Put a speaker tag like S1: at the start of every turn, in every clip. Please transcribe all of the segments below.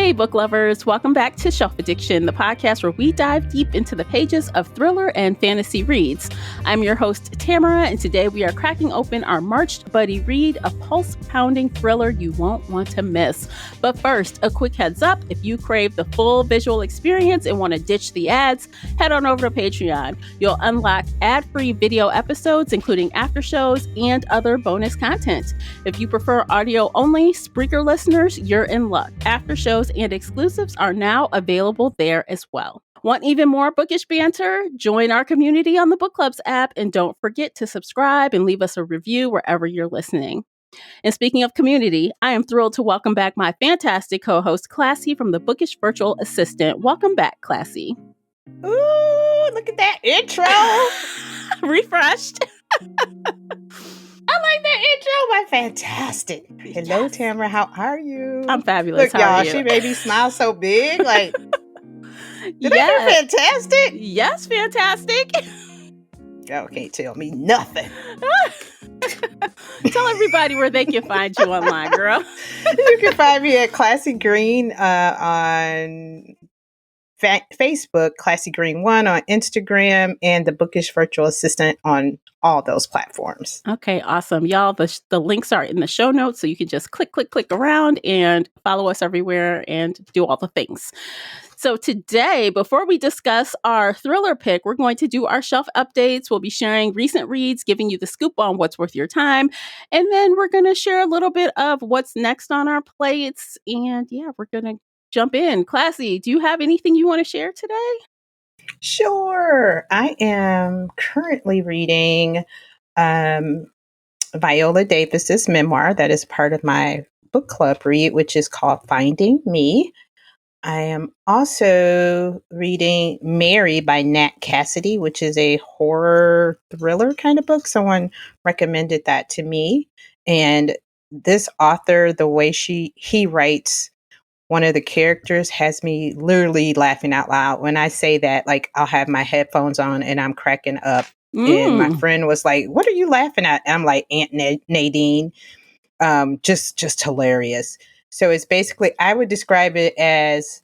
S1: Hey, book lovers. Welcome back to Shelf Addiction, the podcast where we dive deep into the pages of thriller and fantasy reads. I'm your host, Tamara, and today we are cracking open our March buddy read, a pulse-pounding thriller you won't want to miss. But first, a quick heads up. If you crave the full visual experience and want to ditch the ads, head on over to Patreon. You'll unlock ad-free video episodes, including after shows and other bonus content. If you prefer audio only, Spreaker listeners, you're in luck. After shows and exclusives are now available there as well. Want even more bookish banter? Join our community on the Book Clubs app, and don't forget to subscribe and leave us a review wherever you're listening. And speaking of community, I am thrilled to welcome back my fantastic co-host, Classy, from the Bookish Virtual Assistant. Welcome back, Classy.
S2: Ooh, look at that intro.
S1: Refreshed.
S2: I like that intro. My fantastic. Hello,
S1: Yes.
S2: Tamara. How are you?
S1: I'm fabulous.
S2: Look,
S1: How
S2: y'all,
S1: are you?
S2: she made me smile so big. Like, did I
S1: Yes.
S2: hear fantastic?
S1: Yes, fantastic.
S2: Y'all can't tell me nothing.
S1: Tell everybody where they can find you online, girl.
S2: You can find me at Classy Green on Facebook, Classy Green 1 on Instagram, and the Bookish Virtual Assistant on all those platforms.
S1: Okay, awesome. Y'all, the links are in the show notes, so you can just click around and follow us everywhere and do all the things. So today, before we discuss our thriller pick, we're going to do our shelf updates. We'll be sharing recent reads, giving you the scoop on what's worth your time. And then we're going to share a little bit of what's next on our plates. And yeah, we're going to jump in. Classy, do you have anything you want to share today?
S2: Sure. I am currently reading Viola Davis's memoir that is part of my book club read, which is called Finding Me. I am also reading Mary by Nat Cassidy, which is a horror thriller kind of book. Someone recommended that to me. And this author, the way he writes one of the characters has me literally laughing out loud. When I say that, like, I'll have my headphones on and I'm cracking up. And my friend was like, "What are you laughing at?" I'm like, "Aunt Nadine." Just hilarious. So it's basically, I would describe it as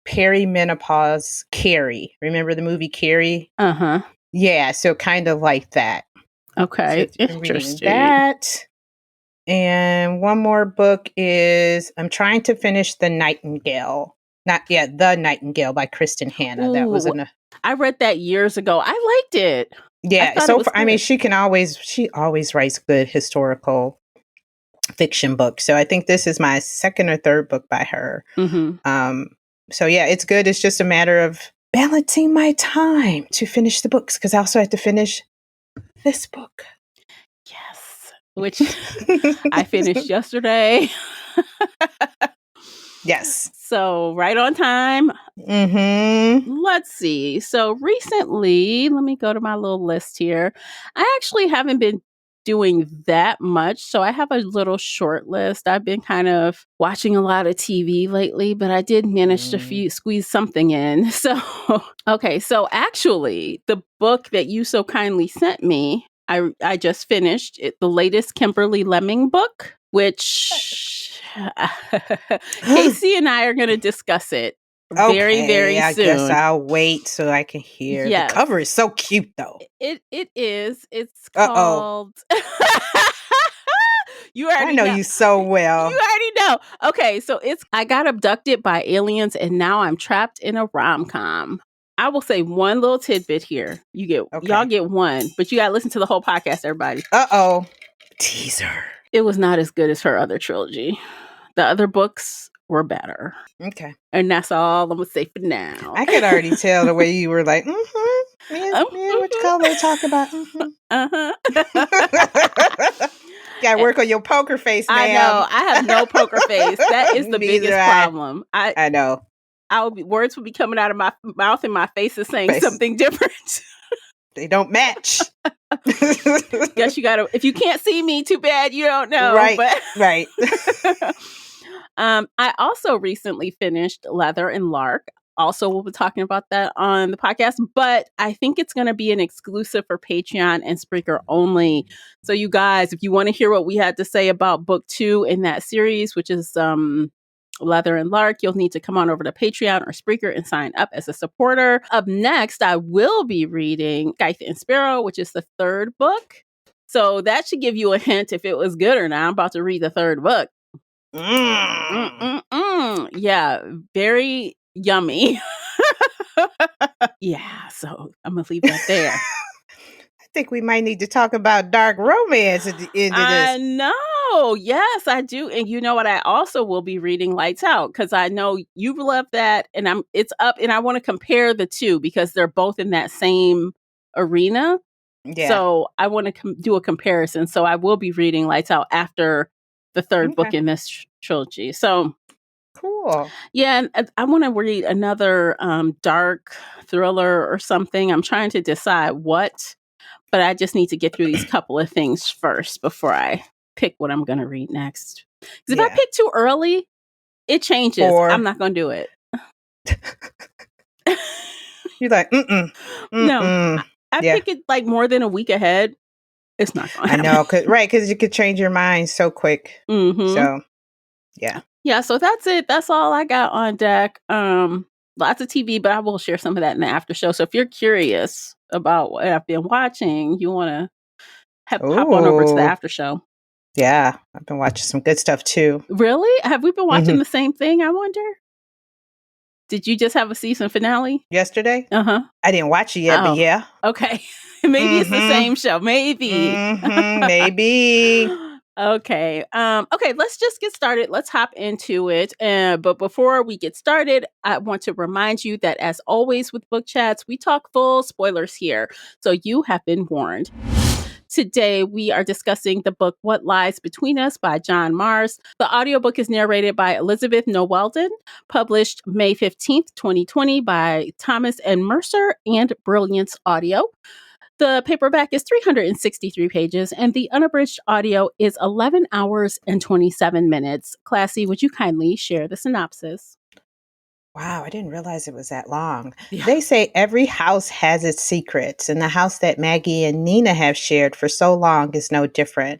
S2: perimenopause Carrie. Remember the movie Carrie?
S1: Uh-huh.
S2: Yeah, so kind of like that.
S1: Okay,
S2: So I'm reading
S1: interesting.
S2: that. And one more book is, I'm trying to finish The Nightingale. The Nightingale by Kristen Hanna. That was
S1: Ooh, I read that years ago. I liked it.
S2: Yeah,
S1: thought it
S2: so
S1: was
S2: far, I mean,
S1: good.
S2: she always writes good historical fiction books. So I think this is my second or third book by her.
S1: Mm-hmm.
S2: So yeah, it's good. It's just a matter of balancing my time to finish the books, because I also have to finish this book.
S1: Yes, which I finished yesterday.
S2: Yes.
S1: So right on time.
S2: Mm-hmm.
S1: Let's see. So recently, let me go to my little list here. I actually haven't been doing that much. So I have a little short list. I've been kind of watching a lot of TV lately, but I did manage to squeeze something in. So, okay. So actually, the book that you so kindly sent me, I just finished it, the latest Kimberly Lemming book, which Casey and I are going to discuss it very, very soon.
S2: I guess I'll wait so I can hear.
S1: Yes.
S2: The cover is so cute, though.
S1: It is. It's called. You already
S2: know you so well.
S1: You already know. Okay, so I got abducted by aliens and now I'm trapped in a rom-com. I will say one little tidbit here. Y'all get one, but you got to listen to the whole podcast, everybody.
S2: Teaser.
S1: It was not as good as her other trilogy. The other books were better.
S2: Okay.
S1: And that's all I'm going to say for now.
S2: I could already tell the way you were like, me and what you call they talk about. Gotta work on your poker face, ma'am.
S1: I know. I have no poker face. That is the biggest problem.
S2: I know.
S1: Words would be coming out of my mouth and my face is saying something different.
S2: They don't match.
S1: Guess you gotta, if you can't see me, too bad you don't know.
S2: Right.
S1: But
S2: Right.
S1: I also recently finished Leather and Lark. Also, we'll be talking about that on the podcast, but I think it's going to be an exclusive for Patreon and Spreaker only. So you guys, if you want to hear what we had to say about book 2 in that series, which is Leather and Lark, you'll need to come on over to Patreon or Spreaker and sign up as a supporter. Up next, I will be reading Scythe and Sparrow, which is the third book. So that should give you a hint if it was good or not. I'm about to read the third book. Yeah, very yummy. Yeah, so I'm going to leave that there.
S2: I think we might need to talk about dark romance at the end of this.
S1: I know. Yes, I do. And you know what? I also will be reading Lights Out because I know you love that, and it's up, and I want to compare the two because they're both in that same arena.
S2: Yeah.
S1: So I want to do a comparison. So I will be reading Lights Out after the third book in this trilogy. So
S2: cool.
S1: Yeah, and I want to read another dark thriller or something. I'm trying to decide what, but I just need to get through these couple of things first before I pick what I'm going to read next. Because if I pick too early, it changes. I'm not going to do it.
S2: You're like,
S1: No, I pick it like more than a week ahead. It's not going to happen.
S2: I know, because you could change your mind so quick.
S1: Mm-hmm.
S2: So, yeah.
S1: Yeah, so that's it. That's all I got on deck. Lots of TV, but I will share some of that in the after show. So if you're curious about what I've been watching, you want to hop on over to the after show.
S2: Yeah, I've been watching some good stuff too.
S1: Really? Have we been watching the same thing, I wonder? Did you just have a season finale?
S2: Yesterday?
S1: Uh-huh.
S2: I didn't watch it yet, but yeah.
S1: Okay. Maybe it's the same show. Maybe.
S2: Maybe.
S1: Okay. Okay, let's just get started. Let's hop into it. But before we get started, I want to remind you that as always with Book Chats, we talk full spoilers here. So you have been warned. Today, we are discussing the book What Lies Between Us by John Marrs. The audiobook is narrated by Elizabeth Nowelden, published May 15th, 2020 by Thomas and Mercer and Brilliance Audio. The paperback is 363 pages, and the unabridged audio is 11 hours and 27 minutes. Classy, would you kindly share the synopsis?
S2: Wow, I didn't realize it was that long. Yeah. They say every house has its secrets, and the house that Maggie and Nina have shared for so long is no different,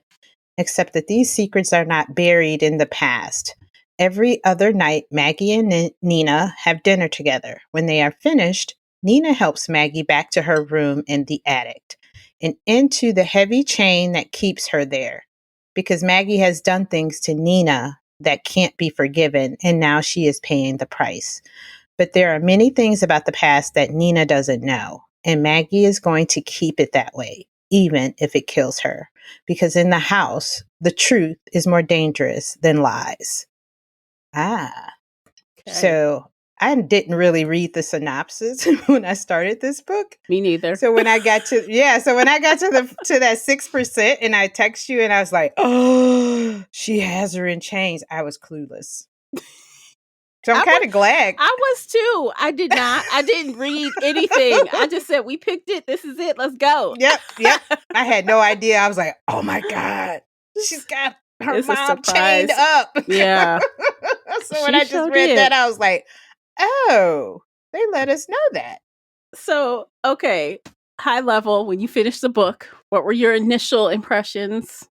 S2: except that these secrets are not buried in the past. Every other night, Maggie and Nina have dinner together. When they are finished, Nina helps Maggie back to her room in the attic and into the heavy chain that keeps her there, because Maggie has done things to Nina that can't be forgiven, and now she is paying the price. But there are many things about the past that Nina doesn't know, and Maggie is going to keep it that way, even if it kills her, because in the house, the truth is more dangerous than lies. Okay. So I didn't really read the synopsis when I started this book.
S1: Me neither.
S2: So when I got to to that 6%, and I text you and I was like, oh, she has her in chains. I was clueless. So I'm kind of glad.
S1: I was too. I didn't read anything. I just said, we picked it. This is it. Let's go.
S2: Yep. I had no idea. I was like, oh my God, she's got her mom chained up.
S1: Yeah.
S2: So when I just read that, I was like, oh, they let us know that.
S1: So, okay, high level, when you finished the book, what were your initial impressions?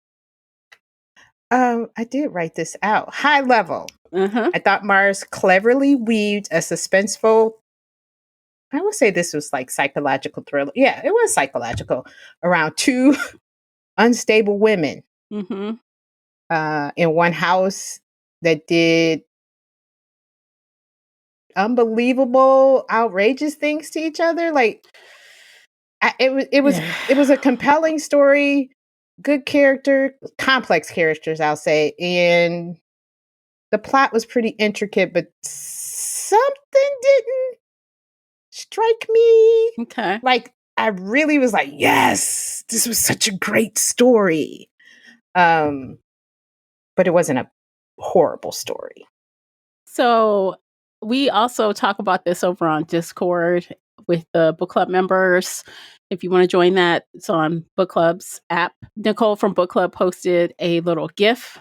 S2: I did write this out. High level. I thought Marrs cleverly weaved a suspenseful, I would say this was like psychological thriller. Yeah, it was psychological, around two unstable women in one house that did unbelievable, outrageous things to each other. Like it was a compelling story, good character, complex characters, I'll say, and the plot was pretty intricate, but something didn't strike me.
S1: Okay.
S2: Like I really was like, yes, this was such a great story. But it wasn't a horrible story.
S1: So we also talk about this over on Discord with the book club members. If you want to join that, it's on Book Club's app. Nicole from Book Club posted a little GIF,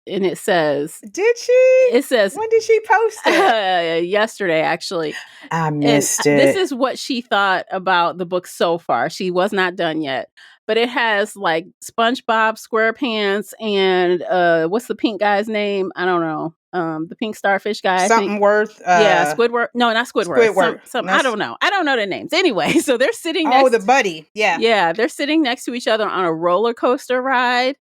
S1: and it says,
S2: did she?
S1: It says,
S2: when did she post it?
S1: Yesterday, actually.
S2: I missed it.
S1: This is what she thought about the book so far. She was not done yet. but it has like SpongeBob SquarePants and what's the pink guy's name? I don't know. The pink starfish guy, I think.
S2: Something worth.
S1: Yeah, Squidward. No, not Squidward.
S2: Squidward.
S1: Some I don't know. I don't know their names. Anyway, so they're sitting
S2: Oh,
S1: next.
S2: the buddy. Yeah.
S1: Yeah, they're sitting next to each other on a roller coaster ride,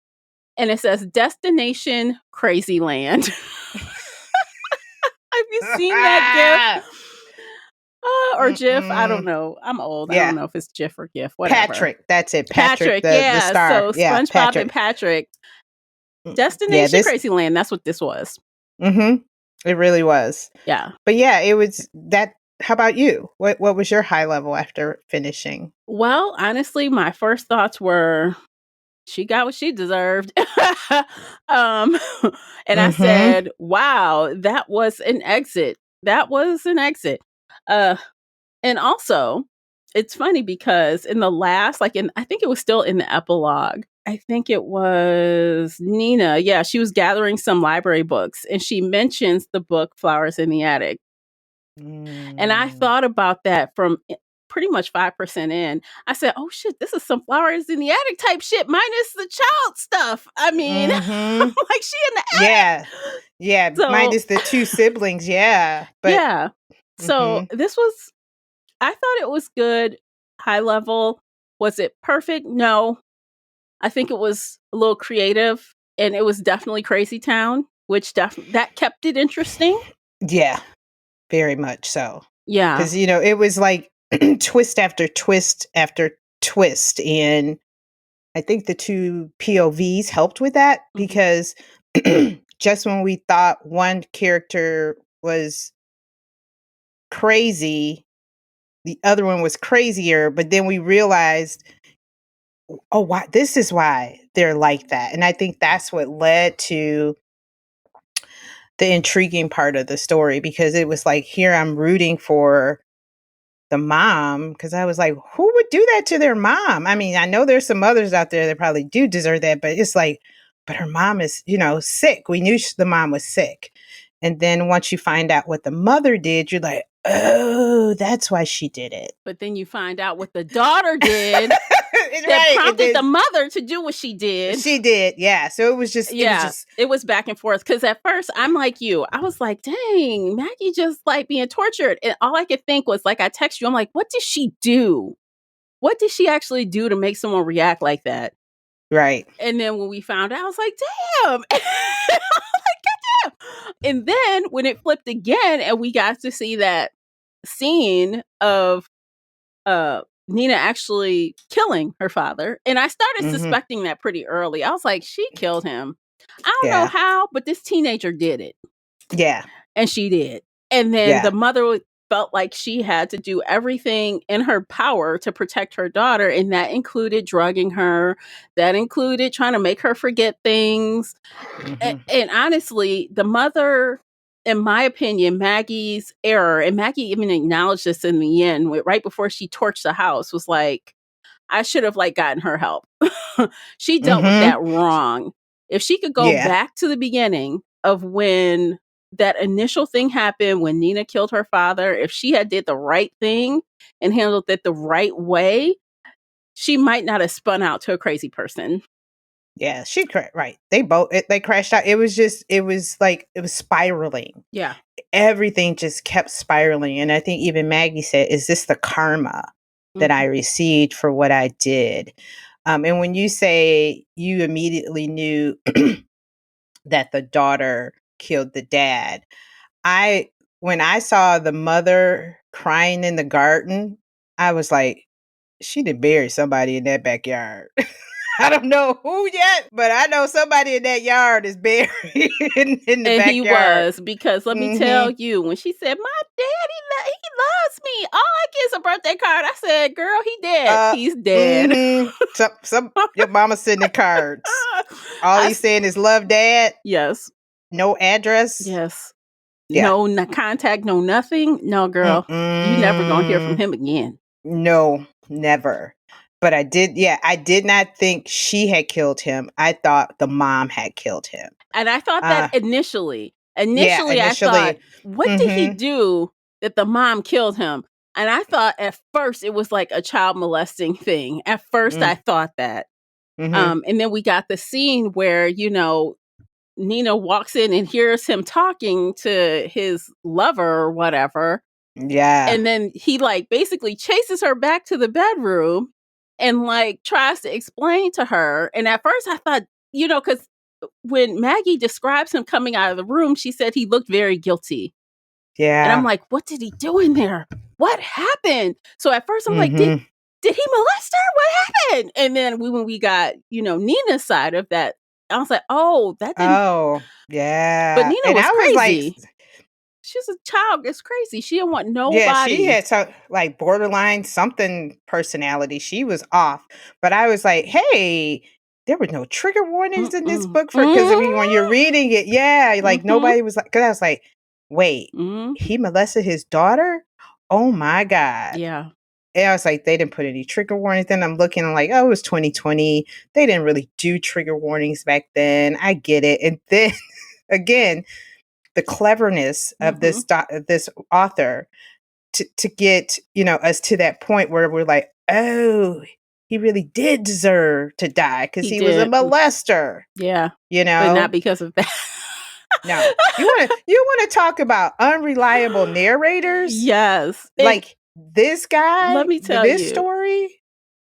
S1: and it says Destination Crazyland. Have you seen that GIF? Or GIF? I don't know. I'm old.
S2: Yeah.
S1: I don't know if it's GIF or GIF. Whatever.
S2: Patrick. That's it. Patrick, the
S1: yeah.
S2: star.
S1: So
S2: yeah,
S1: SpongeBob
S2: Patrick.
S1: and Patrick. Destination Crazyland. That's what this was.
S2: Mm-hmm. It really was.
S1: Yeah.
S2: But yeah, it was that. How about you? What was your high level after finishing?
S1: Well, honestly, my first thoughts were she got what she deserved. And I said, wow, that was an exit. That was an exit. And also, it's funny because in the last, I think it was still in the epilogue. I think it was Nina. Yeah, she was gathering some library books and she mentions the book Flowers in the Attic. And I thought about that from pretty much 5% in. I said, oh shit, this is some Flowers in the Attic type shit minus the child stuff. I mean, like she in the attic.
S2: Yeah. So, minus the two siblings. Yeah. But,
S1: yeah. So this was, I thought it was good, high level. Was it perfect? No. I think it was a little creative, and it was definitely Crazy Town, which that kept it interesting.
S2: Yeah, very much so.
S1: Yeah.
S2: Because, it was like twist after twist after twist. And I think the two POVs helped with that because just when we thought one character was crazy, the other one was crazier, but then we realized, oh, why this is why they're like that. And I think that's what led to the intriguing part of the story, because it was like, here I'm rooting for the mom, because I was like, who would do that to their mom? I mean, I know there's some others out there that probably do deserve that, but it's like, but her mom is, sick. We knew the mom was sick. And then once you find out what the mother did, you're like, oh, that's why she did it.
S1: But then you find out what the daughter did that prompted the mother to do what she did.
S2: She did, yeah. So it was just,
S1: it was back and forth. Because at first, I'm like you. I was like, dang, Maggie just like being tortured. And all I could think was, like, I text you, I'm like, what did she do? What did she actually do to make someone react like that?
S2: Right.
S1: And then when we found out, I was like, damn. I'm like, goddamn. And then when it flipped again and we got to see that scene of Nina actually killing her father, and I started suspecting that pretty early. I was like, she killed him. I don't know how, but this teenager did it.
S2: Yeah.
S1: And she did. And then the mother felt like she had to do everything in her power to protect her daughter, and that included drugging her. That included trying to make her forget things. And honestly, the mother, in my opinion, Maggie's error, and Maggie even acknowledged this in the end, right before she torched the house, was like, I should have gotten her help. She dealt with that wrong. If she could go back to the beginning of when that initial thing happened, when Nina killed her father, if she had did the right thing and handled it the right way, she might not have spun out to a crazy person.
S2: Yeah, right. They crashed out. It was spiraling.
S1: Yeah.
S2: Everything just kept spiraling. And I think even Maggie said, is this the karma that I received for what I did? And when you say you immediately knew that the daughter killed the dad, when I saw the mother crying in the garden, I was like, she did bury somebody in that backyard. I don't know who yet, but I know somebody in that yard is buried in the backyard.
S1: And he was, because let me tell you, when she said, my dad, he loves me. All I get is a birthday card. I said, girl, he dead. He's dead.
S2: Your mama sending cards. All he's saying is love dad.
S1: Yes.
S2: No address.
S1: Yes. Yeah. No contact, no nothing. No, girl. You never gonna hear from him again.
S2: No, never. But I did not think she had killed him. I thought the mom had killed him.
S1: And I thought that initially. Initially, I thought, what did he do that the mom killed him? And I thought at first it was like a child molesting thing. At first I thought that.
S2: Mm-hmm.
S1: And then we got the scene where, Nina walks in and hears him talking to his lover or whatever.
S2: Yeah.
S1: And then he like basically chases her back to the bedroom and like tries to explain to her. And at first I thought, because when Maggie describes him coming out of the room, she said he looked very guilty. And I'm
S2: Yeah.
S1: like, what did he do in there? What happened? So at first I'm like, did
S2: Mm-hmm.
S1: he molest her? What happened? And then when we got, Nina's side of that, I was like, oh, that didn't.
S2: Oh,
S1: But
S2: yeah.
S1: Nina
S2: And
S1: was
S2: I was like,
S1: crazy. She's a child. It's crazy. She didn't want
S2: yeah, she
S1: nobody.
S2: had some like borderline something personality. She was off. But I was like, hey, there were no trigger warnings in this
S1: Mm-mm.
S2: book because I mean, when you're reading it, like
S1: Mhm.
S2: nobody was like, because I was like, wait,
S1: Mhm.
S2: he molested his daughter? Oh my God.
S1: Yeah.
S2: And I was like, they didn't put any trigger warnings. Then I'm looking, I'm like, oh, it was 2020. They didn't really do trigger warnings back then. I get it. And then again, the cleverness of
S1: Mhm.
S2: this author to get us to that point where we're like, oh, he really did deserve to die because
S1: He
S2: he was a
S1: did.
S2: molester.
S1: Yeah.
S2: You
S1: But not
S2: know,
S1: because of that.
S2: no, you want to talk about unreliable narrators
S1: Yes. And
S2: like this
S1: let
S2: guy
S1: me
S2: with
S1: tell
S2: this
S1: you,
S2: story.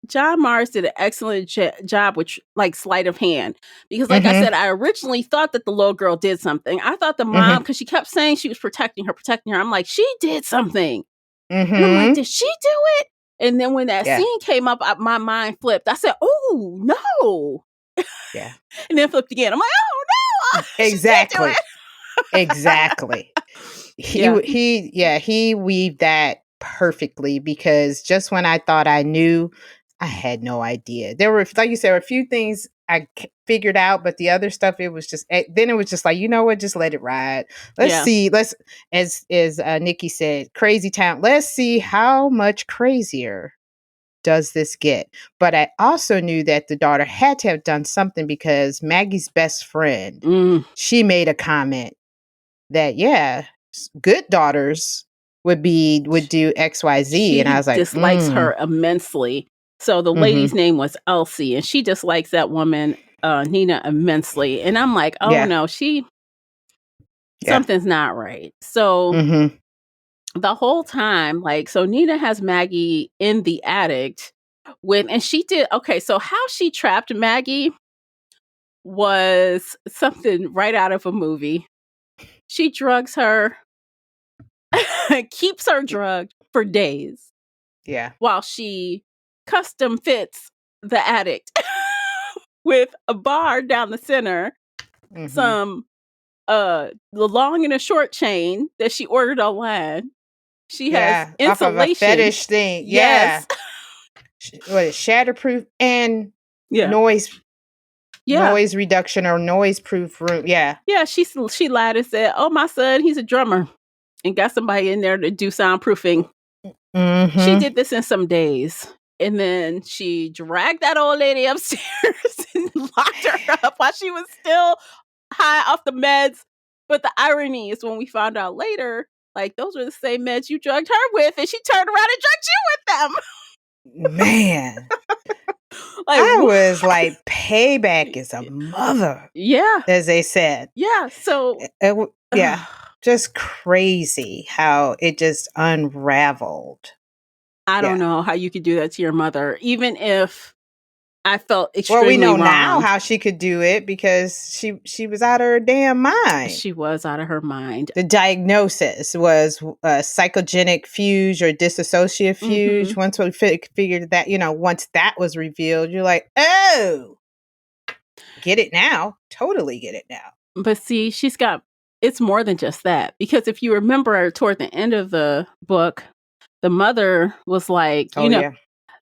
S1: John Mars did an excellent job with like sleight of hand because, like I
S2: Mm-hmm.
S1: said, I originally thought that the little girl did something. I thought the mom,
S2: Mm-hmm.
S1: because she kept saying she was protecting her. I'm like, she did something, and I'm like,
S2: Mm-hmm.
S1: did she do it? And then when that
S2: Yeah.
S1: scene came up, my mind flipped. I said, oh no,
S2: Yeah.
S1: and then flipped again. I'm like, oh no, she did do
S2: Exactly. Exactly.
S1: it. Yeah.
S2: He weaved that perfectly because just when I thought I knew, I had no idea. There were, like you said, a few things figured out, but the other stuff, it was just, then it was just like, you know what, just let it ride. Let's
S1: Yeah.
S2: see, as Nikki said, crazy town. Let's see how much crazier does this get. But I also knew that the daughter had to have done something because Maggie's best friend,
S1: Mm.
S2: she made a comment that good daughters would do XYZ, and I
S1: She
S2: was like,
S1: dislikes her immensely. So the lady's
S2: mm-hmm,
S1: name was Elsie, and she dislikes that woman, Nina, immensely. And I'm like, oh
S2: yeah,
S1: no,
S2: yeah,
S1: something's not right. So
S2: mm-hmm,
S1: the whole time, like, so Nina has Maggie in the attic and she did, okay, so how she trapped Maggie was something right out of a movie. She drugs her, keeps her drugged for days
S2: yeah,
S1: while she custom fits the attic with a bar down the center,
S2: mm-hmm,
S1: some the long and a short chain that she ordered online. She has
S2: yeah, off of a
S1: insulation.
S2: fetish thing, yeah.
S1: Yes.
S2: What is shatterproof and
S1: Yeah.
S2: noise
S1: Yeah.
S2: reduction or noise proof room? Yeah.
S1: Yeah. She lied and said, "Oh, my son, he's a drummer," and got somebody in there to do soundproofing. She
S2: Mm-hmm.
S1: did this in some days. And then she dragged that old lady upstairs and locked her up while she was still high off the meds. But the irony is when we found out later, like those were the same meds you drugged her with, and she turned around and drugged you with
S2: Man,
S1: them. Like,
S2: I
S1: what?
S2: was like, payback is a mother,
S1: Yeah.
S2: as they said.
S1: Yeah. So,
S2: Yeah, just crazy how it just unraveled.
S1: I don't
S2: Yeah.
S1: know how you could do that to your mother, even if I felt
S2: Well, we
S1: extremely
S2: know now
S1: wrong.
S2: how she could do it because she was out of her damn mind.
S1: She was out of her mind.
S2: The diagnosis was psychogenic fugue or dissociative fugue.
S1: Mm-hmm.
S2: Once we figured that, once that was revealed, you're like, oh, get it now. Totally get it now.
S1: But see, it's more than just that. Because if you remember toward the end of the book, the mother was like,
S2: Oh, yeah.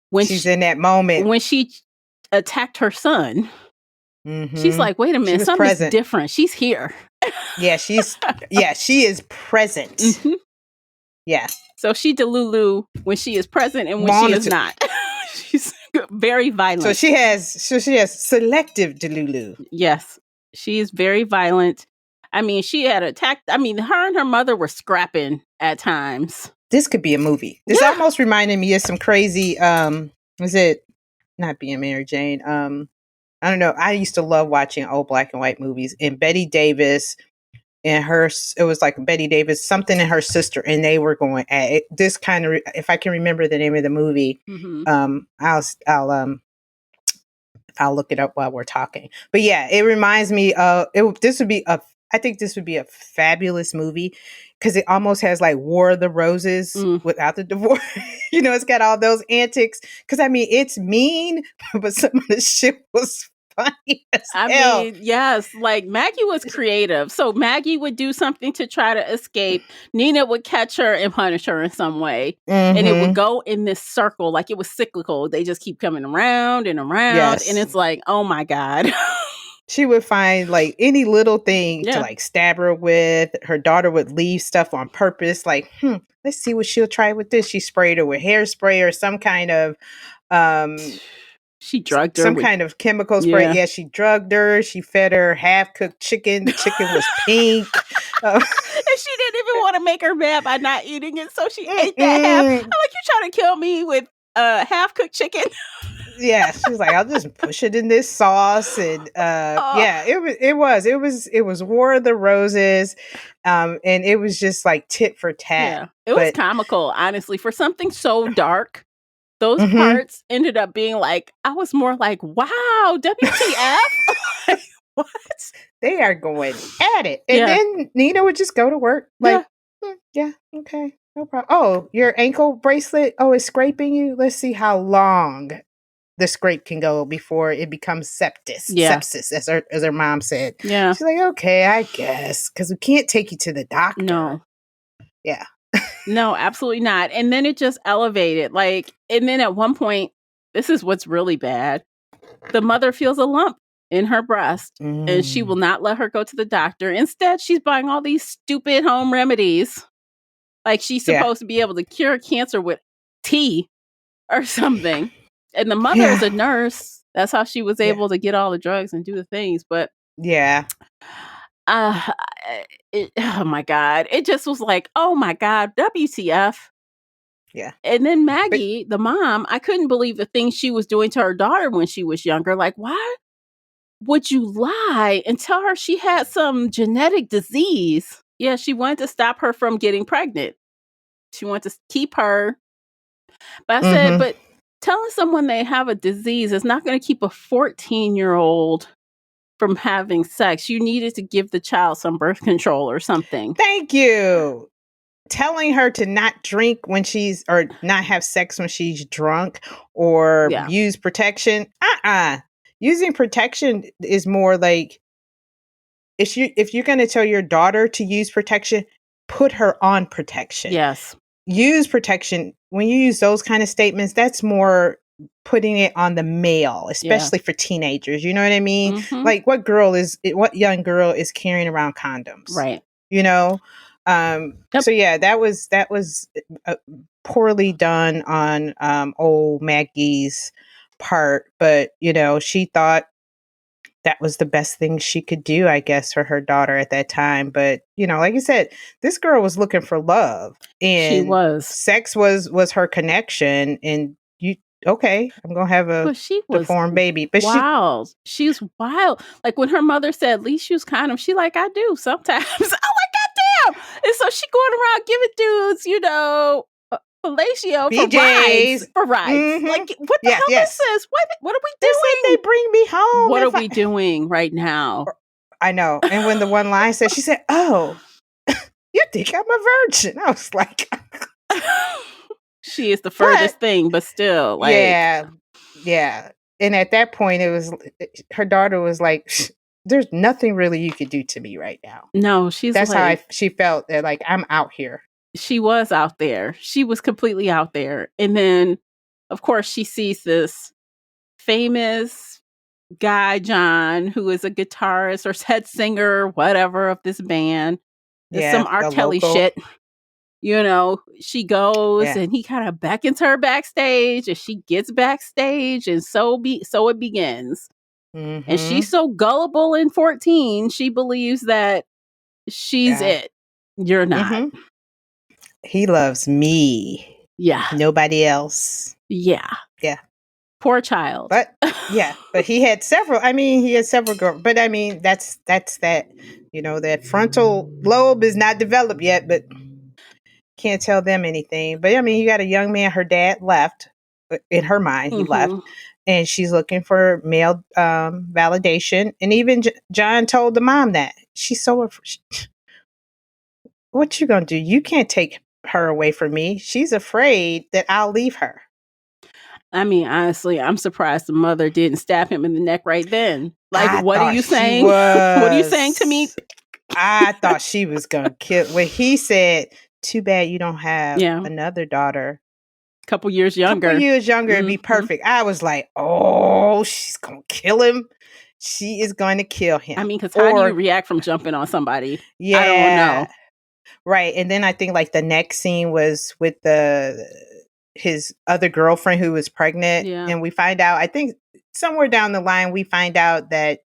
S1: when
S2: She's in that moment.
S1: when she attacked her son, she's
S2: Mm-hmm.
S1: like, wait a
S2: She
S1: minute,
S2: was
S1: something's
S2: present.
S1: different. She's here.
S2: Yeah, she is present.
S1: Mm-hmm.
S2: Yeah.
S1: So she Delulu when she is present and when she is not. She's very violent.
S2: So she has selective Delulu.
S1: Yes. She is very violent. I mean, she had attacked. I mean, her and her mother were scrapping at times.
S2: this could be a movie. This
S1: Yeah.
S2: almost reminded me of some crazy, was it not being Mary Jane? I don't know. I used to love watching old black and white movies, and Betty Davis and her, it was like Betty Davis, something and her sister, and they were going at it. This kind of, if I can remember the name of the movie,
S1: Mm-hmm.
S2: I'll look it up while we're talking. But yeah, it reminds me of it. This would be a. I think this would be a fabulous movie because it almost has like War of the Roses
S1: Mm.
S2: without the divorce. You know, it's got all those antics. Because I mean, it's mean, but some of the shit was funny as hell.
S1: mean, yes, like Maggie was creative. So Maggie would do something to try to escape. Nina would catch her and punish her in some way.
S2: Mm-hmm.
S1: And it would go in this circle, like it was cyclical. They just keep coming around and around.
S2: Yes.
S1: And it's like, oh my God.
S2: She would find like any little thing to like stab her with. Her daughter would leave stuff on purpose. Like, let's see what she'll try with this. She sprayed her with hairspray or some kind of
S1: she drugged her
S2: some kind of chemical spray. Yeah, she drugged her. She fed her half-cooked chicken. The chicken was pink.
S1: And she didn't even want to make her mad by not eating it, so she ate that half. I'm like, you trying to kill me with half-cooked chicken?
S2: Yeah, she was like, I'll just push it in this sauce, and yeah, it was War of the Roses, and it was just like tit for tat.
S1: Yeah, it was comical, honestly, for something so dark. Those parts ended up being like, I was more like, wow, WTF? Like, what?
S2: They are going at it. And then Nina would just go to work. Like, yeah, okay, no problem. Oh, your ankle bracelet, it's scraping you. Let's see how long the scrape can go before it becomes sepsis, as her mom said.
S1: Yeah.
S2: She's like, okay, I guess, because we can't take you to the doctor.
S1: No.
S2: Yeah.
S1: No, absolutely not. And then it just elevated. Like, and then at one point, this is what's really bad. The mother feels a lump in her breast and she will not let her go to the doctor. Instead, she's buying all these stupid home remedies. Like she's supposed to be able to cure cancer with tea or something. And the mother is a nurse. That's how she was able to get all the drugs and do the things. But oh my God. It just was like, oh my God, WTF.
S2: Yeah.
S1: And then Maggie, the mom, I couldn't believe the things she was doing to her daughter when she was younger. Like, why would you lie and tell her she had some genetic disease? Yeah, she wanted to stop her from getting pregnant. She wanted to keep her. But I said, but telling someone they have a disease is not going to keep a 14-year-old from having sex. You needed to give the child some birth control or something.
S2: Thank you. Telling her to not drink or not have sex when she's drunk or use protection. Using protection is more like if you're going to tell your daughter to use protection, put her on protection.
S1: Yes.
S2: Use protection. When you use those kind of statements, that's more putting it on the male, especially for teenagers. You know what I mean? Like what young girl is carrying around condoms?
S1: Right.
S2: You know? So yeah, that was poorly done on old Maggie's part, but you know, she thought that was the best thing she could do, I guess, for her daughter at that time. But you know, like you said, this girl was looking for love, and
S1: she was.
S2: Sex was her connection. And I'm gonna have a deformed baby. But
S1: wild. She's wild. Like when her mother said, "At least use condom," she like, I do sometimes. Oh my goddamn! And so she going around giving dudes, you know, fellatio for rides. Like, what the hell is this? What are we doing?
S2: They bring me home.
S1: What are we doing right now?
S2: I know. And when the one line said, she said, "Oh, you think I'm a virgin?" I was like,
S1: she is the furthest thing, but still, like,
S2: yeah. And at that point, her daughter was like, "There's nothing really you could do to me right now."
S1: No,
S2: that's how she felt. That like I'm out here.
S1: She was out there. She was completely out there. And then, of course, she sees this famous guy, John, who is a guitarist or head singer, whatever, of this band. It's some R. Kelly shit. You know, she goes and he kind of beckons her backstage, and she gets backstage, and so it begins. And she's so gullible and 14, she believes that she's it. You're not.
S2: He loves me.
S1: Yeah.
S2: Nobody else.
S1: Yeah.
S2: Yeah.
S1: Poor child.
S2: But but he had several. I mean, he had several girls. But I mean, that's that. That frontal lobe is not developed yet, but can't tell them anything. But I mean, you got a young man. Her dad left. In her mind, he left, and she's looking for male validation. And even John told the mom that she's so. What you gonna do? You can't take her away from me. She's afraid that I'll leave her.
S1: I mean, honestly, I'm surprised the mother didn't stab him in the neck right then. Like,
S2: I
S1: what are
S2: thought
S1: you
S2: she
S1: saying?
S2: was.
S1: What are you saying to me?
S2: I thought she was gonna kill. When he said, "Too bad you don't have another daughter."
S1: Couple years younger.
S2: It'd be perfect. I was like, "Oh, she's gonna kill him. She is going to kill him."
S1: I mean, because how do you react from jumping on somebody?
S2: Yeah,
S1: I don't know.
S2: Right, and then I think like the next scene was with his other girlfriend who was pregnant, and we find out. I think somewhere down the line we find out that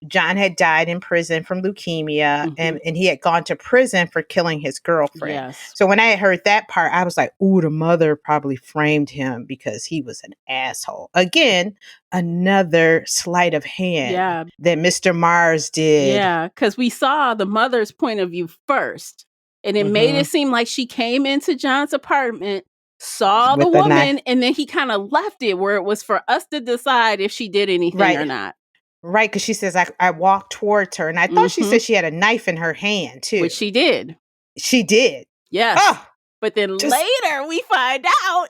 S2: John had died in prison from leukemia, and he had gone to prison for killing his girlfriend.
S1: Yes.
S2: So when I heard that part, I was like, ooh, the mother probably framed him because he was an asshole. Again, another sleight of hand that Mr. Mars did.
S1: Yeah, because we saw the mother's point of view first, and it made it seem like she came into John's apartment, saw the woman, and then he kind of left it where it was for us to decide if she did anything or not.
S2: Right, because she says, I walked towards her, and I thought she said she had a knife in her hand, too.
S1: Which she did.
S2: She did.
S1: Yes. Oh, but then later we find out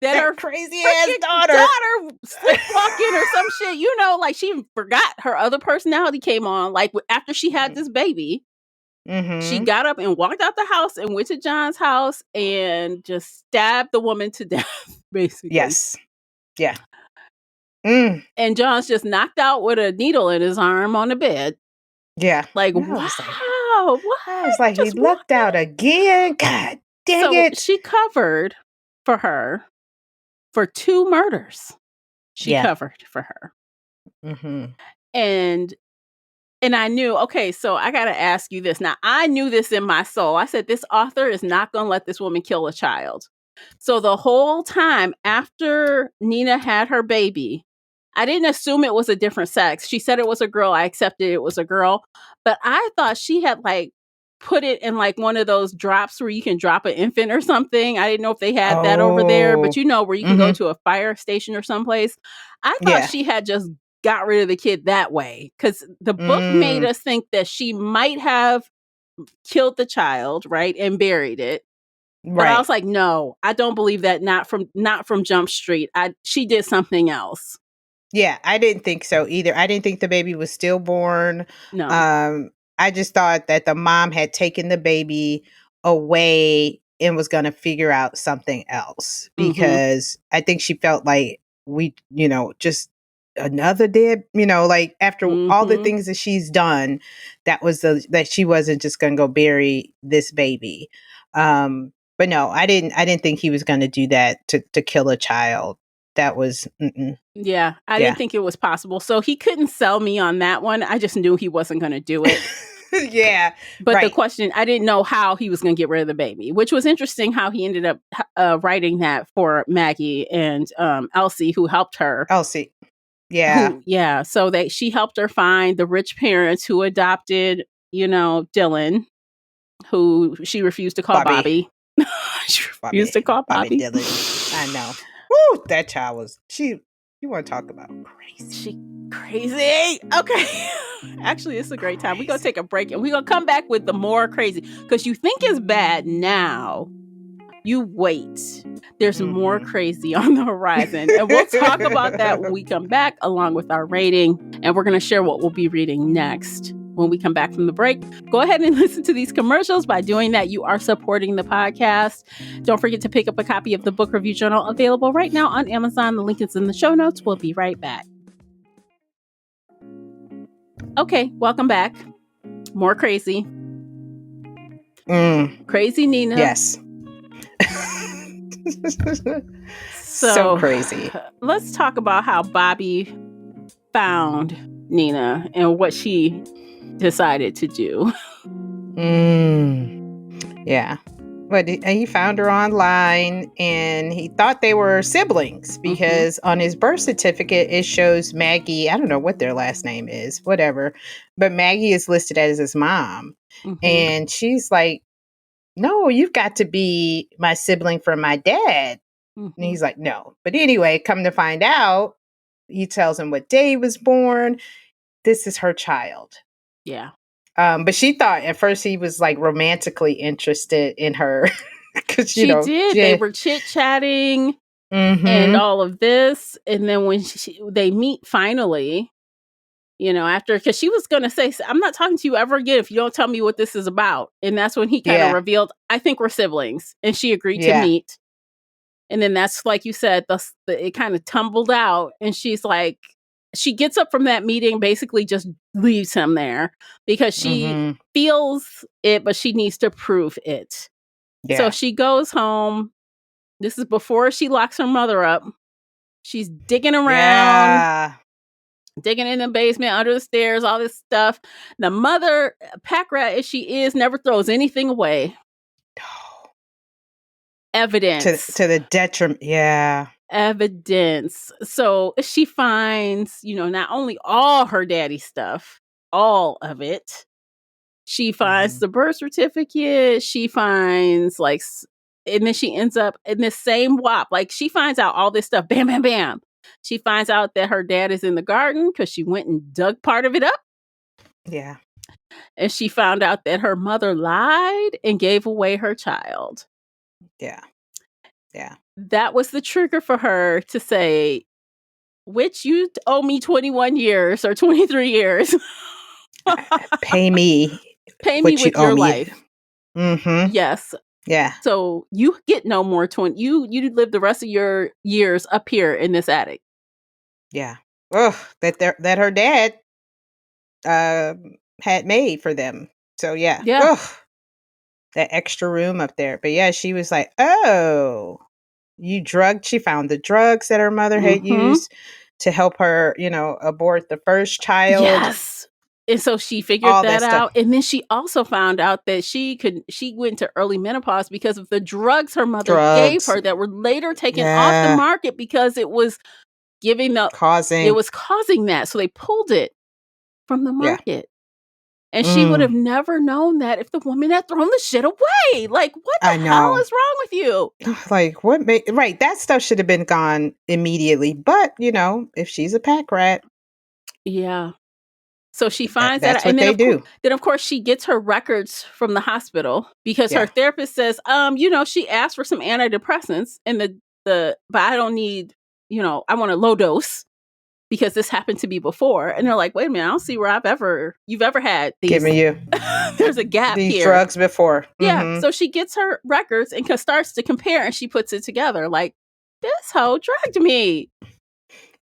S1: that her
S2: crazy-ass daughter
S1: sleepwalking or some shit. Like she forgot her other personality came on. Like after she had this baby, she got up and walked out the house and went to John's house and just stabbed the woman to death, basically.
S2: Yes. Yeah.
S1: And John's just knocked out with a needle in his arm on the bed.
S2: Yeah.
S1: Like, wow. What?
S2: I was like, he lucked out again. God dang it.
S1: She covered for her for 2 murders. She covered for her. And I knew, okay, so I got to ask you this. Now, I knew this in my soul. I said, this author is not going to let this woman kill a child. So the whole time after Nina had her baby, I didn't assume it was a different sex. She said it was a girl. I accepted it was a girl. But I thought she had like put it in like one of those drops where you can drop an infant or something. I didn't know if they had that over there, but where you can go to a fire station or someplace. I thought she had just got rid of the kid that way, because the book made us think that she might have killed the child, right, and buried it. But I was like, no, I don't believe that. Not from Jump Street. She did something else.
S2: Yeah, I didn't think so either. I didn't think the baby was stillborn.
S1: No.
S2: I just thought that the mom had taken the baby away and was going to figure out something else, because I think she felt like just another dead, like after all the things that she's done, that she wasn't just going to go bury this baby. But no, I didn't think he was going to do that to kill a child. That was
S1: yeah, I didn't think it was possible. So he couldn't sell me on that one. I just knew he wasn't going to do it.
S2: Yeah.
S1: But the question, I didn't know how he was going to get rid of the baby, which was interesting how he ended up writing that for Maggie and Elsie, who helped her.
S2: Elsie. Yeah.
S1: So that she helped her find the rich parents who adopted, Dylan, who she refused to call Bobby. She refused to call Bobby.
S2: Dylan. I know. Woo, that child was you want to talk about crazy.
S1: She crazy. Okay. Actually, it's a great time. We're going to take a break and we're going to come back with the more crazy, because you think it's bad now. You wait. There's more crazy on the horizon. And we'll talk about that when we come back, along with our rating. And we're going to share what we'll be reading next when we come back from the break. Go ahead and listen to these commercials. By doing that, you are supporting the podcast. Don't forget to pick up a copy of the book review journal, available right now on Amazon. The link is in the show notes. We'll be right back. Okay, welcome back. More crazy. Crazy Nina.
S2: Yes. So crazy.
S1: Let's talk about how Bobby found Nina and what she decided to do.
S2: Yeah. But he found her online, and he thought they were siblings
S1: Mm-hmm.
S2: because on his birth certificate it shows Maggie. I don't know what their last name is, whatever, but Maggie is listed as his mom,
S1: Mm-hmm.
S2: and she's like, "No, you've got to be my sibling from my dad." And
S1: Mm-hmm.
S2: he's like, "No." But anyway, come to find out, he tells him what day he was born. This is her child.
S1: Yeah.
S2: But she thought at first he was like romantically interested in her because
S1: She did. They
S2: she,
S1: were chit-chatting and
S2: mm-hmm,
S1: all of this. And then when they meet finally, after, because she was going to say, I'm not talking to you ever again if you don't tell me what this is about. And that's when he kind of
S2: yeah,
S1: revealed, I think we're siblings. And she agreed to
S2: yeah,
S1: meet. And then that's like you said, it kind of tumbled out. And she's like, she gets up from that meeting, basically just leaves him there because she
S2: mm-hmm,
S1: feels it, but she needs to prove it. So
S2: yeah,
S1: she goes home. This is before she locks her mother up. She's digging around,
S2: yeah.
S1: digging in the basement, under the stairs, all this stuff. The mother, pack rat as she is, never throws anything away. Evidence.
S2: To the detriment. Yeah.
S1: Evidence. So she finds, not only all her daddy's stuff, all of it. She finds
S2: Mm-hmm.
S1: the birth certificate. She finds and then she ends up in this same WAP. Like she finds out all this stuff. Bam, bam, bam. She finds out that her dad is in the garden because she went and dug part of it up.
S2: Yeah.
S1: And she found out that her mother lied and gave away her child.
S2: Yeah. Yeah.
S1: That was the trigger for her to say, which you owe me 21 years or 23 years.
S2: Pay me
S1: Pay me
S2: what you
S1: with
S2: owe
S1: your
S2: me.
S1: life.
S2: Mm-hmm.
S1: Yes.
S2: Yeah.
S1: So you get no more 20. You live the rest of your years up here in this attic.
S2: Yeah. Ugh, that her dad uh had made for them. So yeah.
S1: Yeah.
S2: Ugh, that extra room up there. But yeah, she was like, "Oh, you drugged." She found the drugs that her mother had
S1: Mm-hmm.
S2: used to help her, abort the first child.
S1: Yes. And so she figured
S2: All that
S1: that
S2: stuff.
S1: out. And then she also found out that she went to early menopause because of the drugs her mother gave
S2: Drugs.
S1: her that were later taken off the
S2: Yeah.
S1: market because it was it
S2: Causing.
S1: was causing that. So they pulled it from the
S2: Yeah.
S1: market. And she would
S2: Mm,
S1: have never known that if the woman had thrown the shit away. Like, what
S2: I
S1: the hell
S2: know.
S1: is wrong with you?
S2: Like, what made right? That stuff should have been gone immediately. But, if she's a pack rat,
S1: Yeah. So she finds that out.
S2: that's
S1: And
S2: what they do.
S1: then of course she gets her records from the hospital because her
S2: Yeah.
S1: therapist says, she asked for some antidepressants and but I don't need, I want a low dose because this happened to me before. And they're like, wait a minute, I don't see where you've ever had these.
S2: Giving you
S1: There's a gap
S2: these
S1: here.
S2: drugs before.
S1: Yeah.
S2: Mm-hmm.
S1: So she gets her records and starts to compare and she puts it together like, this hoe drugged me.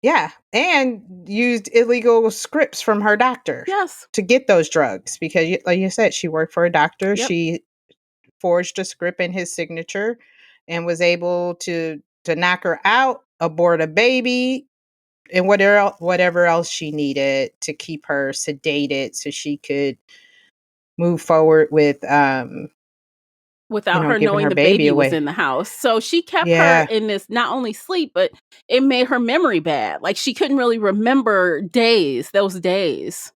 S2: Yeah. And used illegal scripts from her doctor
S1: Yes.
S2: to get those drugs because, like you said, she worked for a doctor.
S1: Yep.
S2: She forged a script in his signature and was able to knock her out, abort a baby, and whatever else she needed to keep her sedated so she could move forward with
S1: Without her
S2: giving
S1: knowing
S2: her
S1: the
S2: baby
S1: baby was
S2: away.
S1: in the house. So she kept her
S2: Yeah.
S1: in this not only sleep, but it made her memory bad. Like she couldn't really remember those days.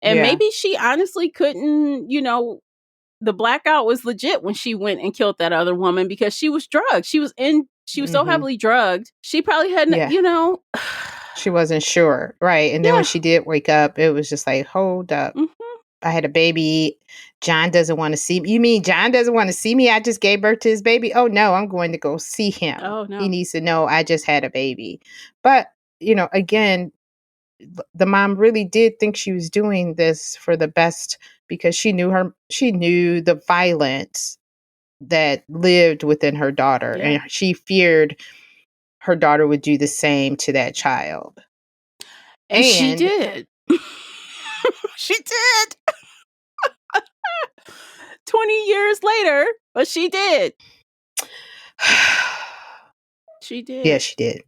S1: And
S2: Yeah.
S1: maybe she honestly couldn't, the blackout was legit when she went and killed that other woman because she was drugged. She was so
S2: Mhm.
S1: heavily drugged. She probably hadn't,
S2: Yeah. She wasn't sure. Right. And then when
S1: yeah.
S2: she did wake up, it was just like, "Hold up.
S1: Hmm.
S2: I had a baby. John doesn't want to see me. You mean John doesn't want to see me? I just gave birth to his baby. Oh no, I'm going to go see him.
S1: Oh
S2: He
S1: no.
S2: needs to know I just had a baby." But, again, the mom really did think she was doing this for the best because she knew the violence that lived within her daughter,
S1: Yeah.
S2: and she feared her daughter would do the same to that child.
S1: And she
S2: And
S1: did. She did. 20 years later, but she did. She
S2: yeah,
S1: did.
S2: she did.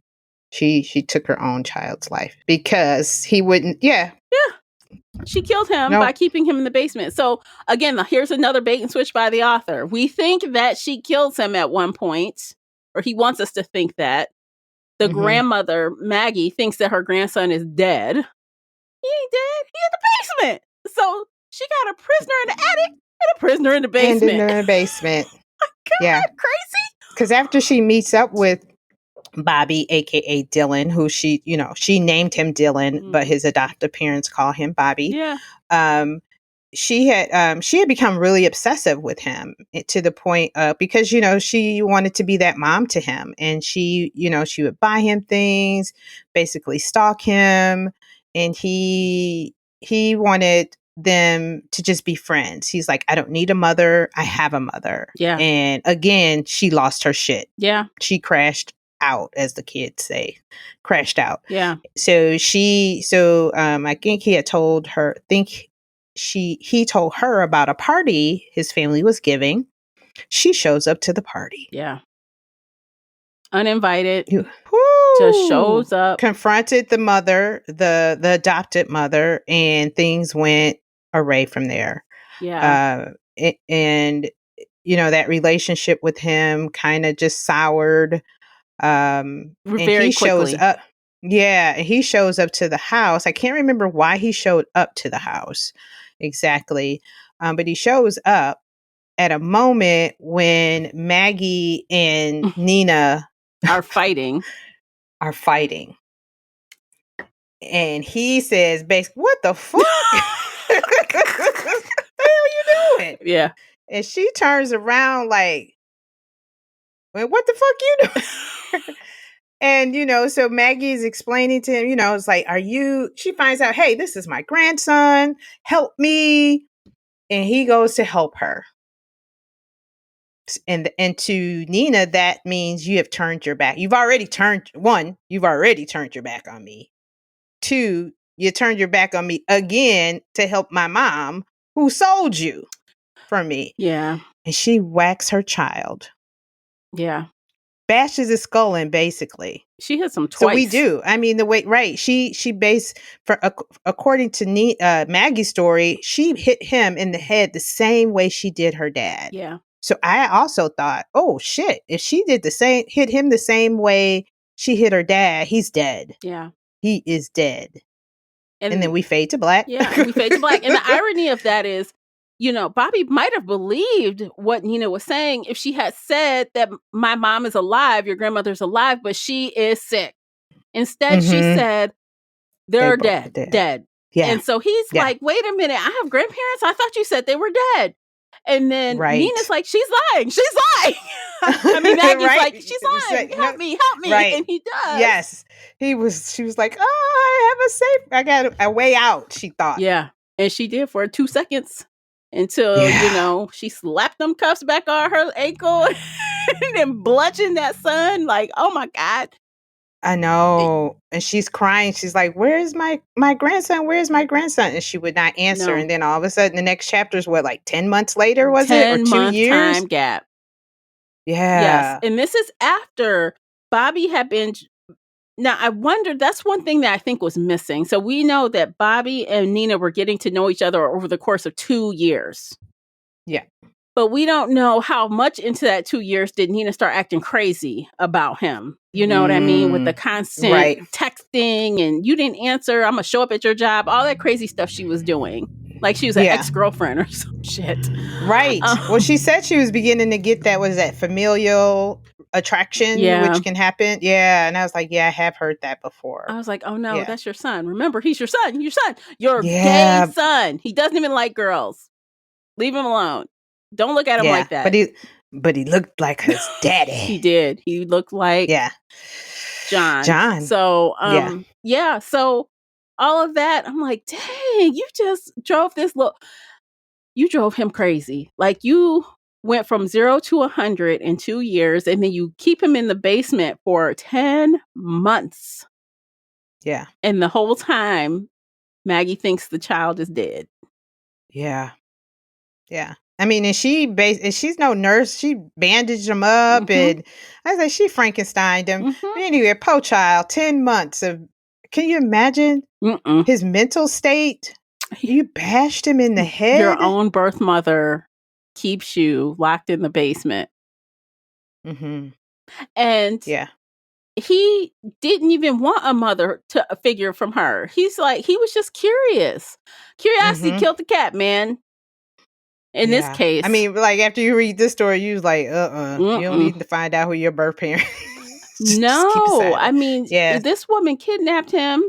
S2: She took her own child's life because he wouldn't. Yeah,
S1: Yeah. She killed him by keeping him in the basement. So again, here's another bait and switch by the author. We think that she kills him at one point, or he wants us to think that. The grandmother, Maggie, thinks that her grandson is dead. He ain't dead. He in the basement. So she got a prisoner in the attic and a prisoner in the basement.
S2: And in the basement.
S1: God,
S2: yeah.
S1: Crazy.
S2: Because after she meets up with Bobby, aka Dylan, who she named him Dylan, but his adoptive parents call him Bobby.
S1: Yeah.
S2: She had become really obsessive with him to the point because she wanted to be that mom to him, and she would buy him things, basically stalk him, and he wanted them to just be friends. He's like, I don't need a mother, I have a mother.
S1: Yeah.
S2: And again, she lost her shit.
S1: Yeah.
S2: She crashed out, as the kids say, crashed out.
S1: Yeah.
S2: So I think he had told her, he told her about a party his family was giving. She shows up to the party.
S1: Yeah. Uninvited. Just shows up.
S2: Confronted the mother, the adopted mother, and things went awry from there.
S1: Yeah.
S2: And that relationship with him kind of just soured. And
S1: very
S2: he
S1: quickly.
S2: shows up. Yeah, he shows up to the house. I can't remember why he showed up to the house exactly, but he shows up at a moment when Maggie and Nina
S1: are fighting.
S2: And he says, basically, what the fuck? What the hell you doing?
S1: Yeah.
S2: And she turns around like, well, what the fuck you doing? And, so Maggie's explaining to him, it's like, she finds out, hey, this is my grandson, help me. And he goes to help her. And to Nina, that means you have turned your back. You've already turned your back on me. 2, you turned your back on me again to help my mom who sold you from me.
S1: Yeah.
S2: And she whacks her child.
S1: Yeah.
S2: Bashes his skull in, basically.
S1: She hits him twice.
S2: So we do. I mean, the way, right. She according to Maggie's story, she hit him in the head the same way she did her dad.
S1: Yeah. So
S2: I also thought, oh shit, if she did hit him the same way she hit her dad, he's dead.
S1: Yeah.
S2: He is dead. And then we fade to black.
S1: Yeah, we fade to black. And the irony of that is, Bobby might have believed what Nina was saying if she had said that my mom is alive, your grandmother's alive, but she is sick. Instead, she said, they're dead.
S2: Yeah.
S1: And so he's like, wait a minute, I have grandparents? I thought you said they were dead. And then Nina's like, she's lying. I mean, Maggie's like, she's lying. Help me.
S2: Right.
S1: And he does.
S2: Yes. She was like, oh, I got a way out, she thought.
S1: Yeah. And she did for 2 seconds until, she slapped them cuffs back on her ankle and then bludgeoned that son. Like, oh my God.
S2: I know. And she's crying. She's like, where's my grandson? Where's my grandson? And she would not answer. No. And then all of a sudden, the next chapter is 10 months later, was it? Or 2 years?
S1: Time gap.
S2: Yeah.
S1: Yes. And this is after Bobby had been... Now, I wondered, that's one thing that I think was missing. So we know that Bobby and Nina were getting to know each other over the course of 2 years.
S2: Yeah.
S1: But we don't know how much into that 2 years did Nina start acting crazy about him. You know what I mean? With the constant texting and you didn't answer, I'm going to show up at your job. All that crazy stuff she was doing. Like she was an ex-girlfriend or some shit.
S2: Right. Well, she said she was beginning to get that familial attraction, which can happen. Yeah. And I was like, I have heard that before.
S1: I was like, oh no, that's your son. Remember, he's your son. Your gay son. He doesn't even like girls. Leave him alone. Don't look at him like that.
S2: But he looked like his daddy.
S1: He did. He looked like John. So, so all of that, I'm like, dang, you just drove you drove him crazy. Like you went from 0 to 100 in 2 years, and then you keep him in the basement for 10 months.
S2: Yeah.
S1: And the whole time, Maggie thinks the child is dead.
S2: Yeah. Yeah. I mean, and she's no nurse. She bandaged him up, and I was like, she Frankensteined him. But anyway, poor child, 10 months of. Can you imagine his mental state? You bashed him in the
S1: Your
S2: head?
S1: own birth mother keeps you locked in the basement.
S2: Mm-hmm.
S1: And
S2: Yeah.
S1: he didn't even want a mother to a figure from her. He's like, he was just curious. Curiosity
S2: Mm-hmm.
S1: killed the cat, man. In this
S2: Yeah. I
S1: case.
S2: mean, like after you read this story, you was like, you don't
S1: Mm-mm.
S2: need to find out who your birth parent is. Just keep it
S1: No, I
S2: silent.
S1: mean,
S2: Yeah.
S1: this woman kidnapped him.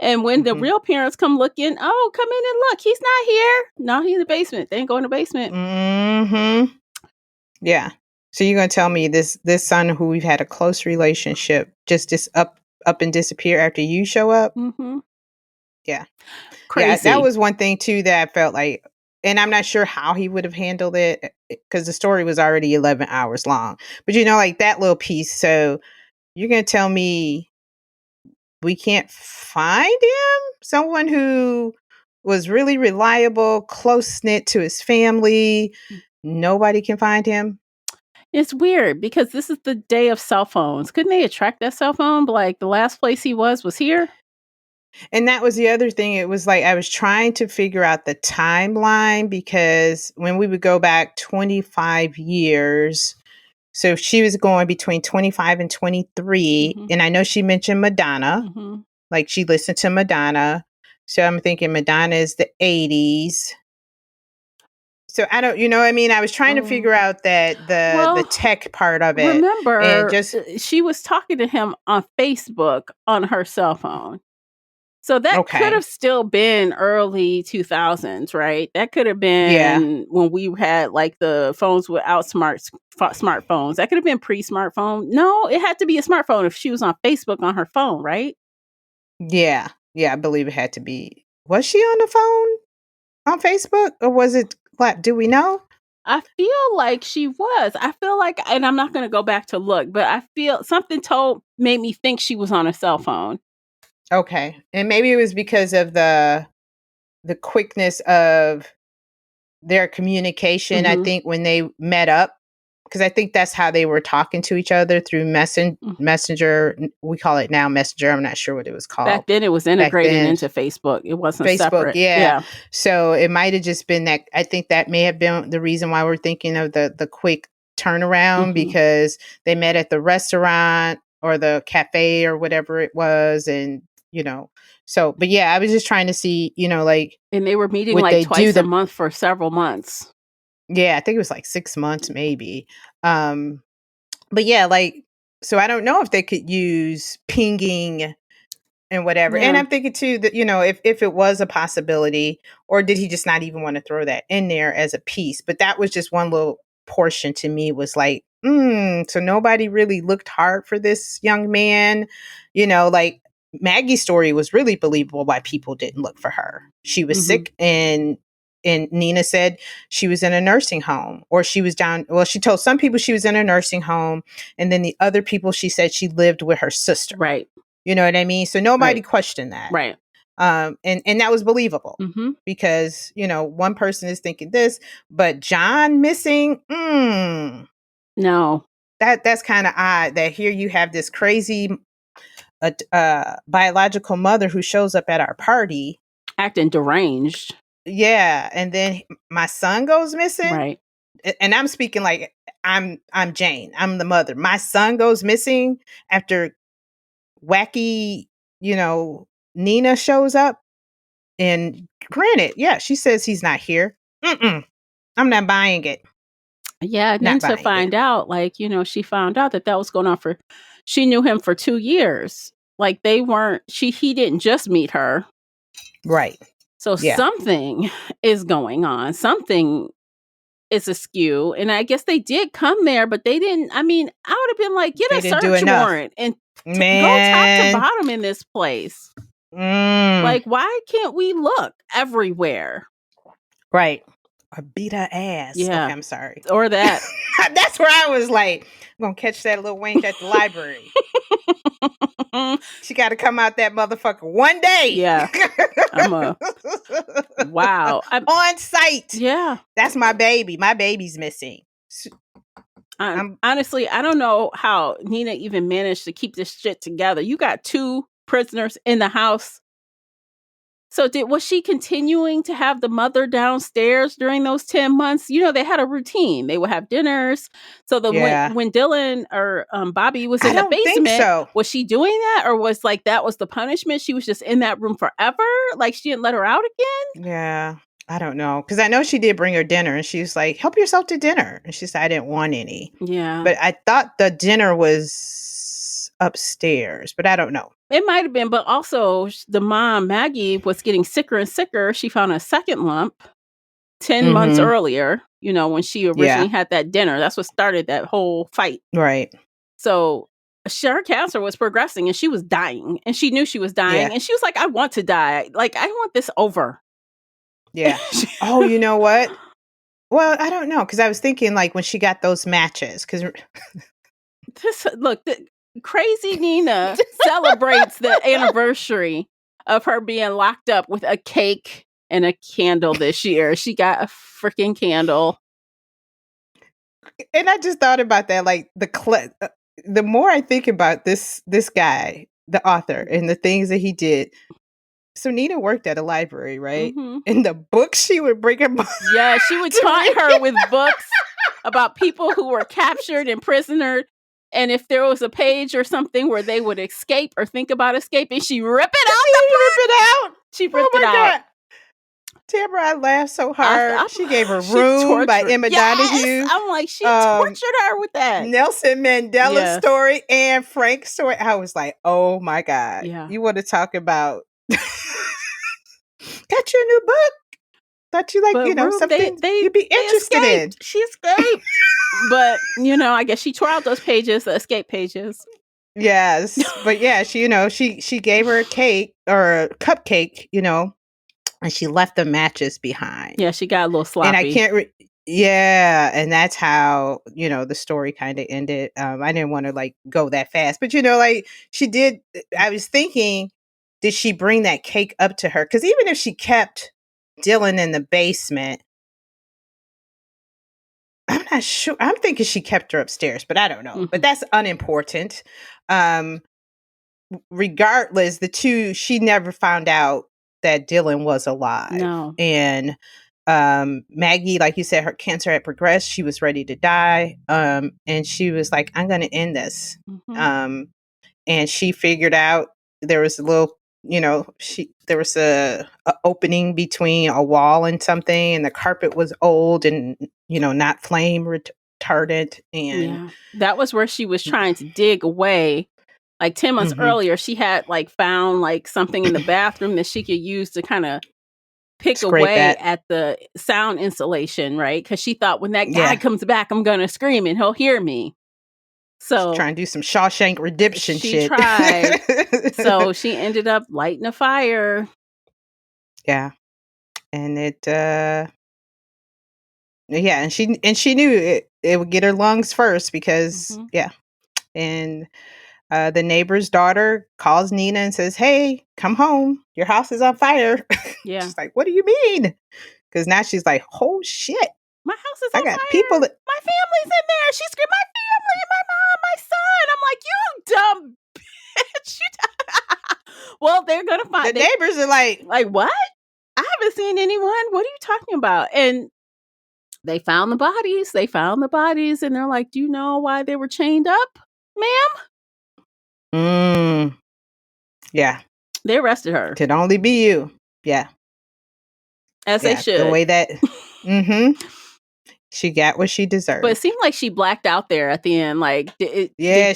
S1: And when the
S2: Mm-hmm.
S1: real parents come looking, oh, come in and look, he's not here. No, he's in the basement. They ain't go in the basement.
S2: Mm-hmm. Yeah. So you're gonna tell me this son who we've had a close relationship just up and disappear after you show up?
S1: Mm-hmm.
S2: Yeah. Yeah, that
S1: Crazy.
S2: was one thing too that I felt like, and I'm not sure how he would have handled it because the story was already 11 hours long. But like that little piece. So you're going to tell me we can't find him? Someone who was really reliable, close knit to his family. Nobody can find him.
S1: It's weird because this is the day of cell phones. Couldn't they attract that cell phone? But like the last place he was here?
S2: And that was the other thing. It was like I was trying to figure out the timeline because when we would go back 25 years, so she was going between 25 and 23.
S1: Mm-hmm.
S2: And I know she mentioned Madonna,
S1: Mm-hmm.
S2: like she listened to Madonna. So I'm thinking Madonna is the 80s. So I don't, what I mean? I was trying to figure out that the
S1: Well,
S2: tech part of it and
S1: remember,
S2: just,
S1: she was talking to him on Facebook on her cell phone. So that could
S2: okay.
S1: have still been early 2000s, right? That could have
S2: Yeah.
S1: been when we had like the phones without smartphones. That could have been pre-smartphone. No, it had to be a smartphone if she was on Facebook on her phone, right?
S2: Yeah. Yeah. I believe it had to be. Was she on the phone on Facebook or was it, what? Do we know?
S1: I feel like she was. I feel like, and I'm not going to go back to look, but I feel something made me think she was on a cell phone.
S2: Okay. And maybe it was because of the quickness of their communication. I
S1: Mm-hmm.
S2: think when they met up, because I think that's how they were talking to each other through messenger. We call it now messenger. I'm not sure what it was
S1: Back
S2: called
S1: then, it was
S2: back
S1: integrated
S2: then.
S1: into Facebook. It wasn't
S2: Facebook,
S1: separate.
S2: yeah.
S1: Yeah.
S2: So it might have just been that. I think that may have been the reason why we're thinking of the quick turnaround
S1: Mm-hmm.
S2: because they met at the restaurant or the cafe or whatever it was, and So, but yeah, I was just trying to see, like,
S1: And they were meeting
S2: would
S1: like
S2: they do
S1: twice a
S2: the?
S1: month for several months.
S2: Yeah, I think it was like 6 months, maybe. Um, but yeah, like, so I don't know if they could use pinging and whatever. And
S1: Yeah.
S2: I'm thinking too that, if it was a possibility, or did he just not even want to throw that in there as a piece? But that was just one little portion to me was like, so nobody really looked hard for this young man. Like Maggie's story was really believable why people didn't look for her. She was
S1: Mm-hmm.
S2: sick and Nina said she was in a nursing home or she was down. Well, she told some people she was in a nursing home. And then the other people, she said she lived with her sister.
S1: Right.
S2: You know what I mean? So nobody
S1: Right.
S2: questioned that.
S1: Right.
S2: And that was believable
S1: Mm-hmm.
S2: because, one person is thinking this, but John missing,
S1: No.
S2: that's kind of odd that here you have this crazy biological mother who shows up at our party.
S1: Acting deranged.
S2: Yeah. And then my son goes missing.
S1: Right.
S2: And I'm speaking like I'm Jane. I'm the mother. My son goes missing after wacky, Nina shows up. And granted, yeah, she says he's not here. I'm not buying it.
S1: Yeah. And then
S2: Not
S1: to
S2: buying it.
S1: find out, like, she found out that was going on she knew him for 2 years. Like he didn't just meet her.
S2: Right.
S1: So
S2: Yeah.
S1: something is going on. Something is askew. And I guess they did come there, but they didn't. I mean, I would have been like, get
S2: They
S1: a
S2: didn't do
S1: search
S2: enough.
S1: warrant and go top to
S2: Man.
S1: bottom in this place.
S2: Mm.
S1: Like, why can't we look everywhere?
S2: Right. Or beat her ass.
S1: Yeah.
S2: Okay, I'm sorry.
S1: Or that.
S2: That's where I was like, I'm going to catch that little wench at the library. She got to come out that motherfucker one day.
S1: Yeah. Wow.
S2: On site.
S1: Yeah.
S2: That's my baby. My baby's missing.
S1: Honestly, I don't know how Nina even managed to keep this shit together. You got 2 prisoners in the house. So was she continuing to have the mother downstairs during those 10 months? They had a routine. They would have dinners. So
S2: Yeah.
S1: when Dylan or Bobby was
S2: I
S1: in the
S2: don't think
S1: basement,
S2: so.
S1: was she doing that, or was that was the punishment? She was just in that room forever? Like she didn't let her out again?
S2: Yeah. I don't know. Because I know she did bring her dinner and she was like, help yourself to dinner. And she said, I didn't want any.
S1: Yeah.
S2: But I thought the dinner was upstairs, but I don't know.
S1: It might have been, but also the mom, Maggie, was getting sicker and sicker. She found a second lump 10 months earlier, when she originally had that dinner. That's what started that whole fight.
S2: Right.
S1: So her cancer was progressing and she was dying, and she knew she was dying.
S2: Yeah.
S1: And she was like, I want to die. Like, I want this over.
S2: Yeah. Oh, you know what? Well, I don't know. Because I was thinking like when she got those matches, because
S1: Crazy Nina celebrates the anniversary of her being locked up with a cake and a candle this year. She got a freaking candle.
S2: and I just thought about that, like the more I think about this guy, the author, and the things that he did. So Nina worked at a library, right?
S1: Mm-hmm.
S2: And the books she would bring her.
S1: Yeah, she would taunt her with books about people who were captured and prisonered. And if there was a page or something where they would escape or think about escaping, she rip it out. She ripped it out.
S2: God. Tamara, I laughed so hard. She gave her Room by Emma Donahue.
S1: I'm like, she tortured her with that.
S2: Nelson Mandela's story and Frank's story. I was like, oh my God.
S1: Yeah.
S2: You want to talk about... Got you a new book? Thought you
S1: Room,
S2: something you'd be interested in.
S1: She escaped. But, I guess she tore out those pages, the escape pages.
S2: Yes. But yeah, she gave her a cake or a cupcake, and she left the matches behind.
S1: Yeah, she got a little sloppy.
S2: And I can't yeah, and that's how, the story kind of ended. I didn't want to go that fast, but she did. I was thinking, did she bring that cake up to her? Because even if she kept Dylan in the basement, I'm not sure. I'm thinking she kept her upstairs, but I don't know. Mm-hmm. But that's unimportant. Regardless, she never found out that Dylan was alive.
S1: No.
S2: And Maggie, like you said, her cancer had progressed. She was ready to die. And she was like, I'm going to end this. Mm-hmm. And she figured out there was a little, there was a opening between a wall and something, and the carpet was old and, not flame retardant. And
S1: that was where she was trying to dig away. Like 10 months earlier, she had found something in the bathroom that she could use to kind of pick away at the sound insulation, right? Because she thought when that guy comes back, I'm going to scream and he'll hear me. So
S2: she's trying to do some Shawshank Redemption shit.
S1: She tried. So she ended up lighting a fire.
S2: Yeah. And it and she knew it would get her lungs first because and the neighbor's daughter calls Nina and says, hey, come home, your house is on fire.
S1: Yeah.
S2: She's like, what do you mean? Because now she's like, oh shit,
S1: my house is on fire.
S2: People that
S1: my family's in there. She screamed, my family, my mom, my son. I'm like, you dumb bitch. Well, they're gonna find
S2: the neighbors are like
S1: what? I haven't seen anyone. What are you talking about? And they found the bodies. And they're like, do you know why they were chained up, ma'am?
S2: Yeah.
S1: They arrested her.
S2: Could only be you. Yeah.
S1: As they should.
S2: The way that she got what she deserved.
S1: But it seemed like she blacked out there at the end.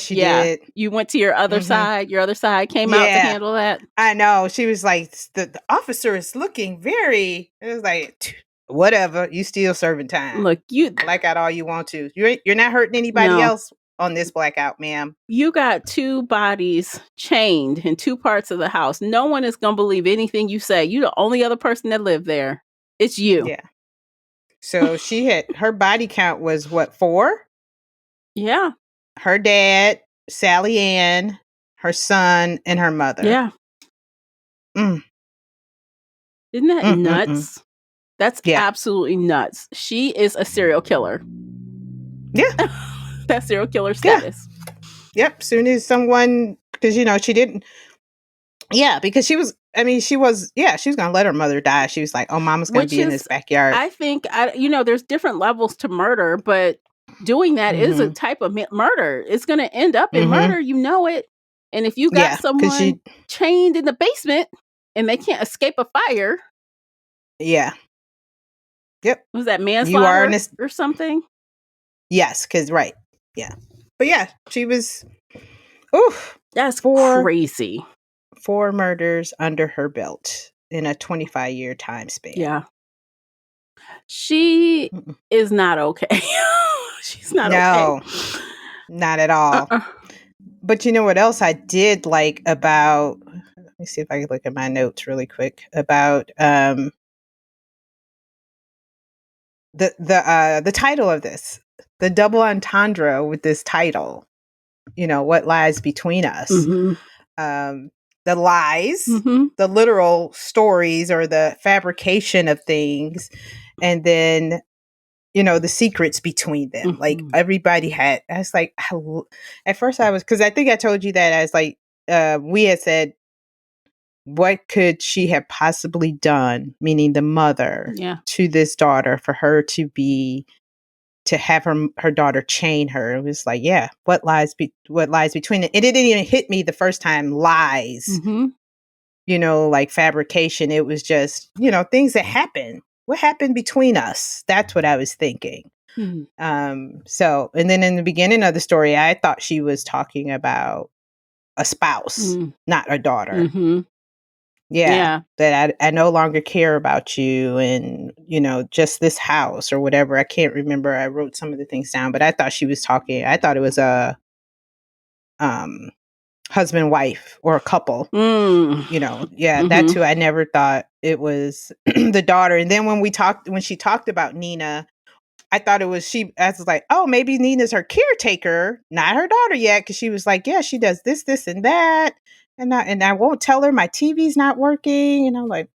S1: She
S2: did.
S1: You went to your other side. Your other side came out to handle that.
S2: I know. She was like, the officer is looking very... It was like, whatever. You still serving time.
S1: Look, you...
S2: Black out all you want to. You're not hurting anybody else on this blackout, ma'am.
S1: You got 2 bodies chained in 2 parts of the house. No one is going to believe anything you say. You're the only other person that lived there. It's you.
S2: Yeah. So she had, her body count was what, 4?
S1: Yeah.
S2: Her dad, Sally Ann, her son, and her mother.
S1: Yeah. Isn't that nuts? That's absolutely nuts. She is a serial killer.
S2: Yeah.
S1: That serial killer status.
S2: Yep. Soon as someone, because, she didn't. Yeah, because she was I mean, she was going to let her mother die. She was like, oh, mama's going to be in this backyard.
S1: I think, there's different levels to murder, but doing that is a type of murder. It's going to end up in murder. You know it. And if you got someone chained in the basement and they can't escape a fire.
S2: Yeah. Yep.
S1: Was that manslaughter or something?
S2: Yes, because, right. Yeah. But yeah, she was, oof.
S1: That's crazy.
S2: 4 murders under her belt in a 25-year time span.
S1: Yeah. She is not okay. She's not okay.
S2: No, not at all. But you know what else I did like about, let me see if I can look at my notes really quick, about the title of this, the double entendre with this title, what lies between us. The lies, the literal stories or the fabrication of things, and then, the secrets between them. Like everybody had, I was like, at first I was, because I think I told you that I was like, we had said, what could she have possibly done, meaning the mother, to this daughter for her to have her daughter chain her? It was like, yeah, what lies between it? It didn't even hit me the first time, lies, like fabrication. It was just, things that happen. What happened between us? That's what I was thinking. So, and then in the beginning of the story, I thought she was talking about a spouse, not a daughter. Yeah. That I no longer care about you and, just this house or whatever. I can't remember. I wrote some of the things down, but I thought she was talking, I thought it was a husband, wife, or a couple, that's who. I never thought it was the daughter. And then when she talked about Nina, I thought it was I was like, oh, maybe Nina's her caretaker, not her daughter yet. Because she was like, yeah, she does this, and that. And I won't tell her my TV's not working. And I'm like,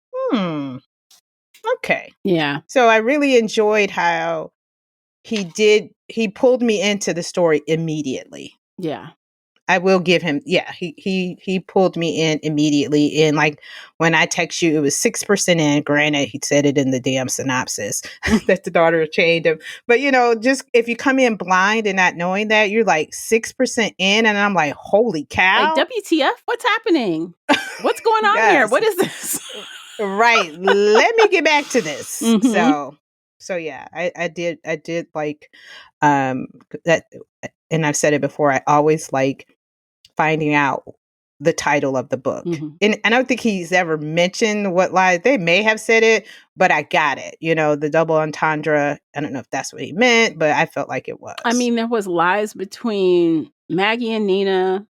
S2: okay.
S1: Yeah.
S2: So I really enjoyed how he pulled me into the story immediately.
S1: Yeah.
S2: I will give him, he pulled me in immediately. And like when I text you, it was 6% in. Granted, he said it in the damn synopsis that the daughter chained him. But just if you come in blind and not knowing that, you're like 6% in, and I'm like, holy cow!
S1: Like, WTF? What's happening? What's going on here? What is this?
S2: Right. Let me get back to this. So yeah, I did like that, and I've said it before. I always like finding out the title of the book. And I don't think he's ever mentioned what lies. They may have said it, but I got it. The double entendre. I don't know if that's what he meant, but I felt like it was.
S1: I mean, there was lies between Maggie and Nina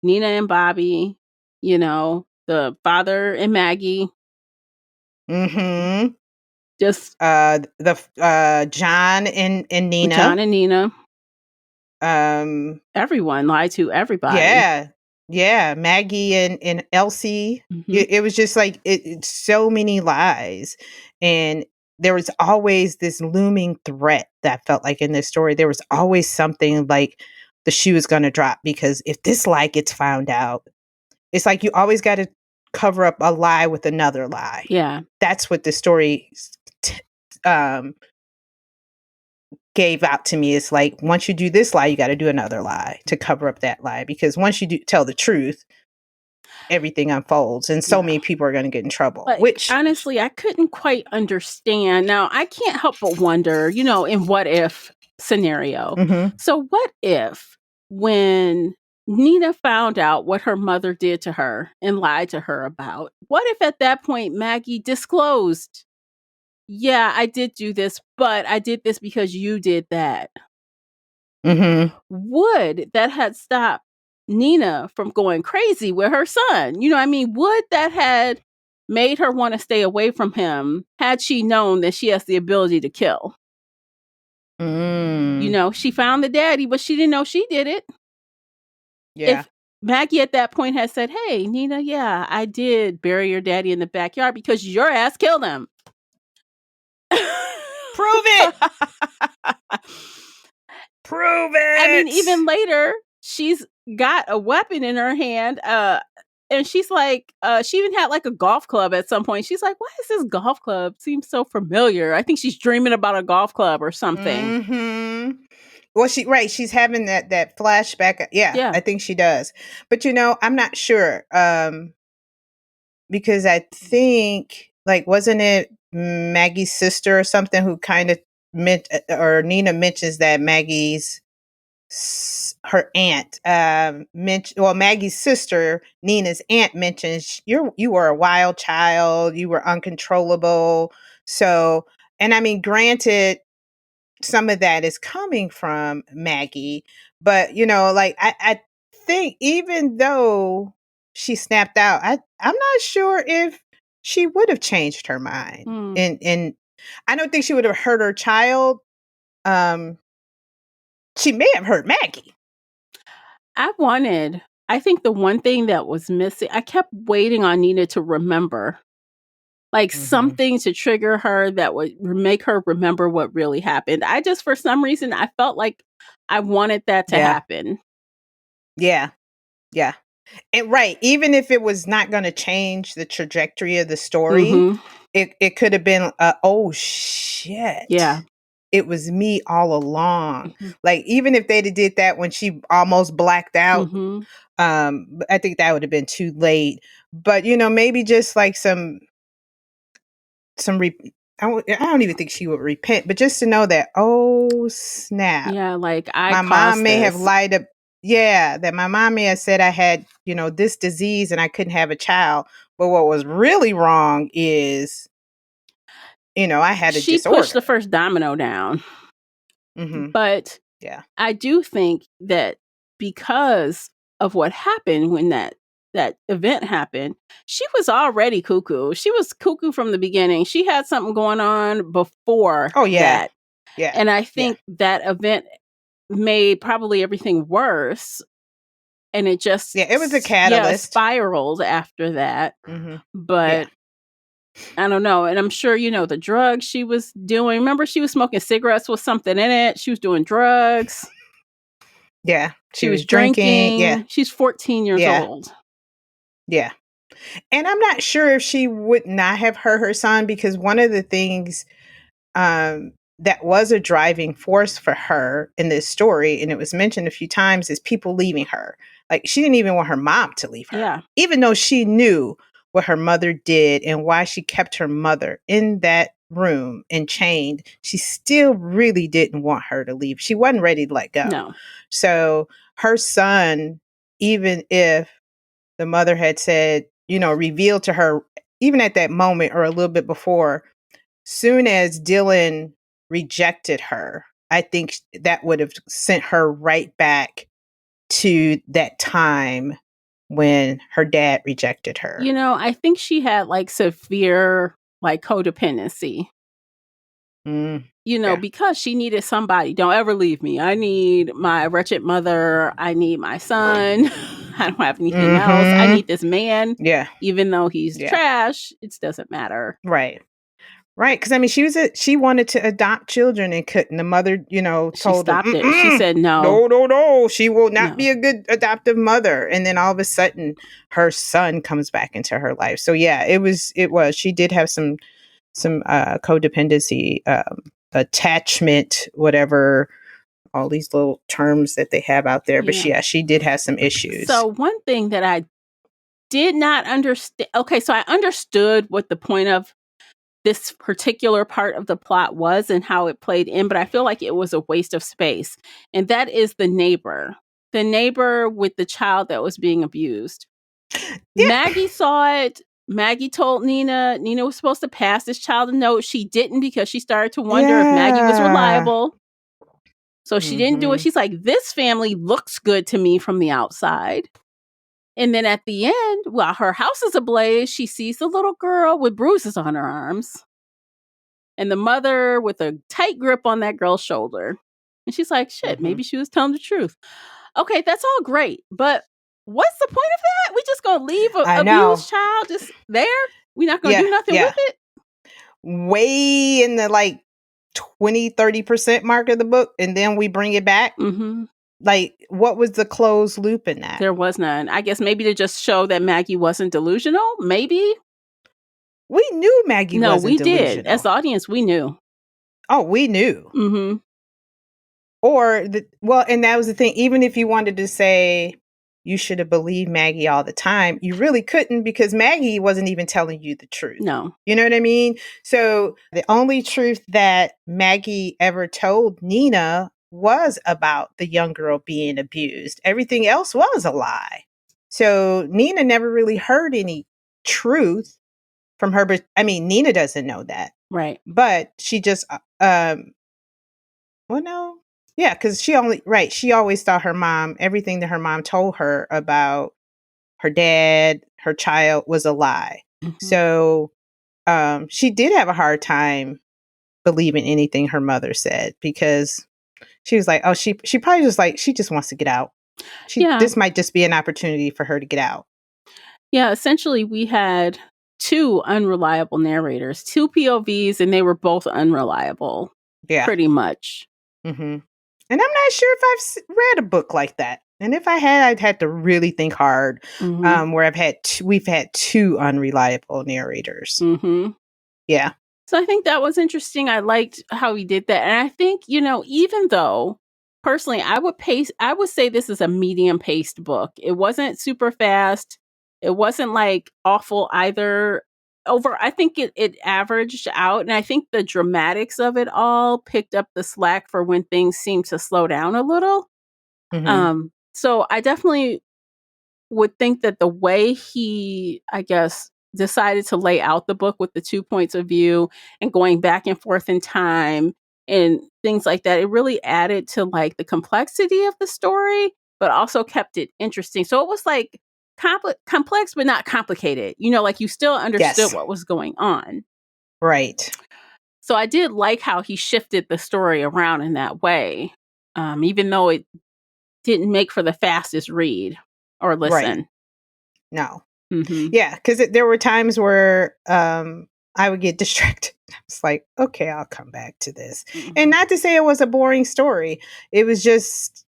S1: and Bobby, the father and Maggie. Just
S2: the John and Nina.
S1: John and Nina. Everyone lied to everybody.
S2: Yeah, Maggie and Elsie. It was just like it's so many lies, and there was always this looming threat that felt like in this story. There was always something like the shoe is going to drop, because if this lie gets found out, it's like you always got to cover up a lie with another lie.
S1: Yeah,
S2: that's what the story gave out to me. It's like, once you do this lie, you got to do another lie to cover up that lie, because once you do tell the truth, everything unfolds, and so many people are going to get in trouble.
S1: But which honestly, I couldn't quite understand. Now, I can't help but wonder, in what if scenario. So what if when Nina found out what her mother did to her and lied to her about, what if at that point Maggie disclosed, yeah, I did do this, but I did this because you did that? Would that had stopped Nina from going crazy with her son? Would that had made her want to stay away from him had she known that she has the ability to kill? She found the daddy, but she didn't know she did it.
S2: Yeah.
S1: If Maggie at that point had said, hey, Nina, yeah, I did bury your daddy in the backyard because your ass killed him.
S2: Prove it. Prove it.
S1: I mean, even later, she's got a weapon in her hand. And she's like, she even had like a golf club at some point. She's like, why is this golf club seems so familiar? I think she's dreaming about a golf club or something.
S2: Mm-hmm. Well, she's having that flashback. Yeah,
S1: Yeah.
S2: I think she does. But I'm not sure. Because I think, like, wasn't it Maggie's sister or something who kind of meant, or Nina mentions that her aunt mentioned, well, Maggie's sister, Nina's aunt, mentions you were a wild child, you were uncontrollable. So, and I mean, granted, some of that is coming from Maggie, but like I think even though she snapped out, I'm not sure if she would have changed her mind. And I don't think she would have hurt her child. Um she may have hurt Maggie.
S1: I think the one thing that was missing, I kept waiting on Nina to remember. Like something to trigger her that would make her remember what really happened. I just, for some reason, I felt like I wanted that to happen.
S2: Yeah. Yeah. And right, even if it was not going to change the trajectory of the story, it could have been, oh shit.
S1: Yeah.
S2: It was me all along. Like, even if they'd have did that when she almost blacked out, I think that would have been too late. But maybe just like I don't even think she would repent, but just to know that, oh snap.
S1: Yeah, like
S2: my mom may have lied up. Yeah, that my mom may have said I had, this disease and I couldn't have a child. But what was really wrong is, I had a disorder.
S1: She pushed the first domino down. But
S2: yeah,
S1: I do think that because of what happened when that event happened, she was already cuckoo. She was cuckoo from the beginning. She had something going on before that.
S2: Yeah.
S1: And I think that event made probably everything worse. And it just
S2: it was a catalyst.
S1: Spiraled after that. But I don't know. And I'm sure the drugs she was doing. Remember, she was smoking cigarettes with something in it. She was doing drugs.
S2: Yeah.
S1: She was drinking. Yeah. She's 14 years old.
S2: Yeah. And I'm not sure if she would not have hurt her son, because one of the things that was a driving force for her in this story, and it was mentioned a few times, is people leaving her. Like, she didn't even want her mom to leave her.
S1: Yeah.
S2: Even though she knew what her mother did and why she kept her mother in that room and chained, she still really didn't want her to leave. She wasn't ready to let go.
S1: No.
S2: So her son, even if the mother had said, revealed to her, even at that moment or a little bit before, soon as Dylan rejected her, I think that would have sent her right back to that time when her dad rejected her.
S1: I think she had like severe like codependency. Because she needed somebody. Don't ever leave me. I need my wretched mother. I need my son. I don't have anything else. I need this man.
S2: Yeah.
S1: Even though he's trash, it doesn't matter.
S2: Right. Right. Because I mean, she wanted to adopt children and couldn't. The mother, told her,
S1: it. She said no.
S2: No. She will not be a good adoptive mother. And then all of a sudden, her son comes back into her life. So yeah, it was. She did have some codependency, attachment, whatever, all these little terms that they have out there. But she did have some issues.
S1: So one thing that I did not understand. Okay, so I understood what the point of this particular part of the plot was and how it played in, but I feel like it was a waste of space. And that is the neighbor with the child that was being abused. Yeah. Maggie saw it. Maggie told Nina was supposed to pass this child a note. She didn't, because she started to wonder if Maggie was reliable. So she didn't do it. She's like, this family looks good to me from the outside. And then at the end, while her house is ablaze, she sees the little girl with bruises on her arms and the mother with a tight grip on that girl's shoulder. And she's like, shit, maybe she was telling the truth. Okay, that's all great. But what's the point of that? We just gonna leave an abused child just there? We're not gonna do nothing with it?
S2: Way in the 20-30% mark of the book, and then we bring it back. like, what was the closed loop in that?
S1: There was none. I guess maybe to just show that Maggie wasn't delusional, maybe?
S2: We knew Maggie
S1: No,
S2: wasn't
S1: we did. As
S2: delusional.
S1: the audience, we knew.
S2: Oh, we knew.
S1: Mhm.
S2: And that was the thing. Even if you wanted to say you should have believed Maggie all the time, you really couldn't because Maggie wasn't even telling you the truth.
S1: No.
S2: You know what I mean? So the only truth that Maggie ever told Nina was about the young girl being abused. Everything else was a lie. So Nina never really heard any truth from her. But I mean, Nina doesn't know that.
S1: Right.
S2: But she just, well, no. Yeah, because she always thought her mom, everything that her mom told her about her dad, her child was a lie.
S1: Mhm.
S2: So she did have a hard time believing anything her mother said because she was like, oh, she probably just like, she just wants to get out.
S1: Yeah.
S2: This might just be an opportunity for her to get out.
S1: Yeah, essentially we had two unreliable narrators, two POVs, and they were both unreliable.
S2: Yeah.
S1: Pretty much.
S2: Mm-hmm. And I'm not sure if I've read a book like that. And if I had, I'd had to really think hard.
S1: Mhm.
S2: Where we've had two unreliable narrators.
S1: Mhm.
S2: Yeah.
S1: So I think that was interesting. I liked how he did that. And I think, even though personally I would say this is a medium paced book. It wasn't super fast. It wasn't like awful either. I think it averaged out. And I think the dramatics of it all picked up the slack for when things seemed to slow down a little.
S2: Mm-hmm.
S1: So I definitely would think that the way he, I guess, decided to lay out the book with the 2 points of view and going back and forth in time and things like that, it really added to like the complexity of the story, but also kept it interesting. So it was like complex, but not complicated. Like you still understood
S2: Yes.
S1: what was going on.
S2: Right.
S1: So I did like how he shifted the story around in that way, even though it didn't make for the fastest read or
S2: Right.
S1: listen.
S2: No.
S1: Mm-hmm.
S2: Yeah, because there were times where I would get distracted. I was like, okay, I'll come back to this.
S1: Mm-hmm.
S2: And not to say it was a boring story. It was just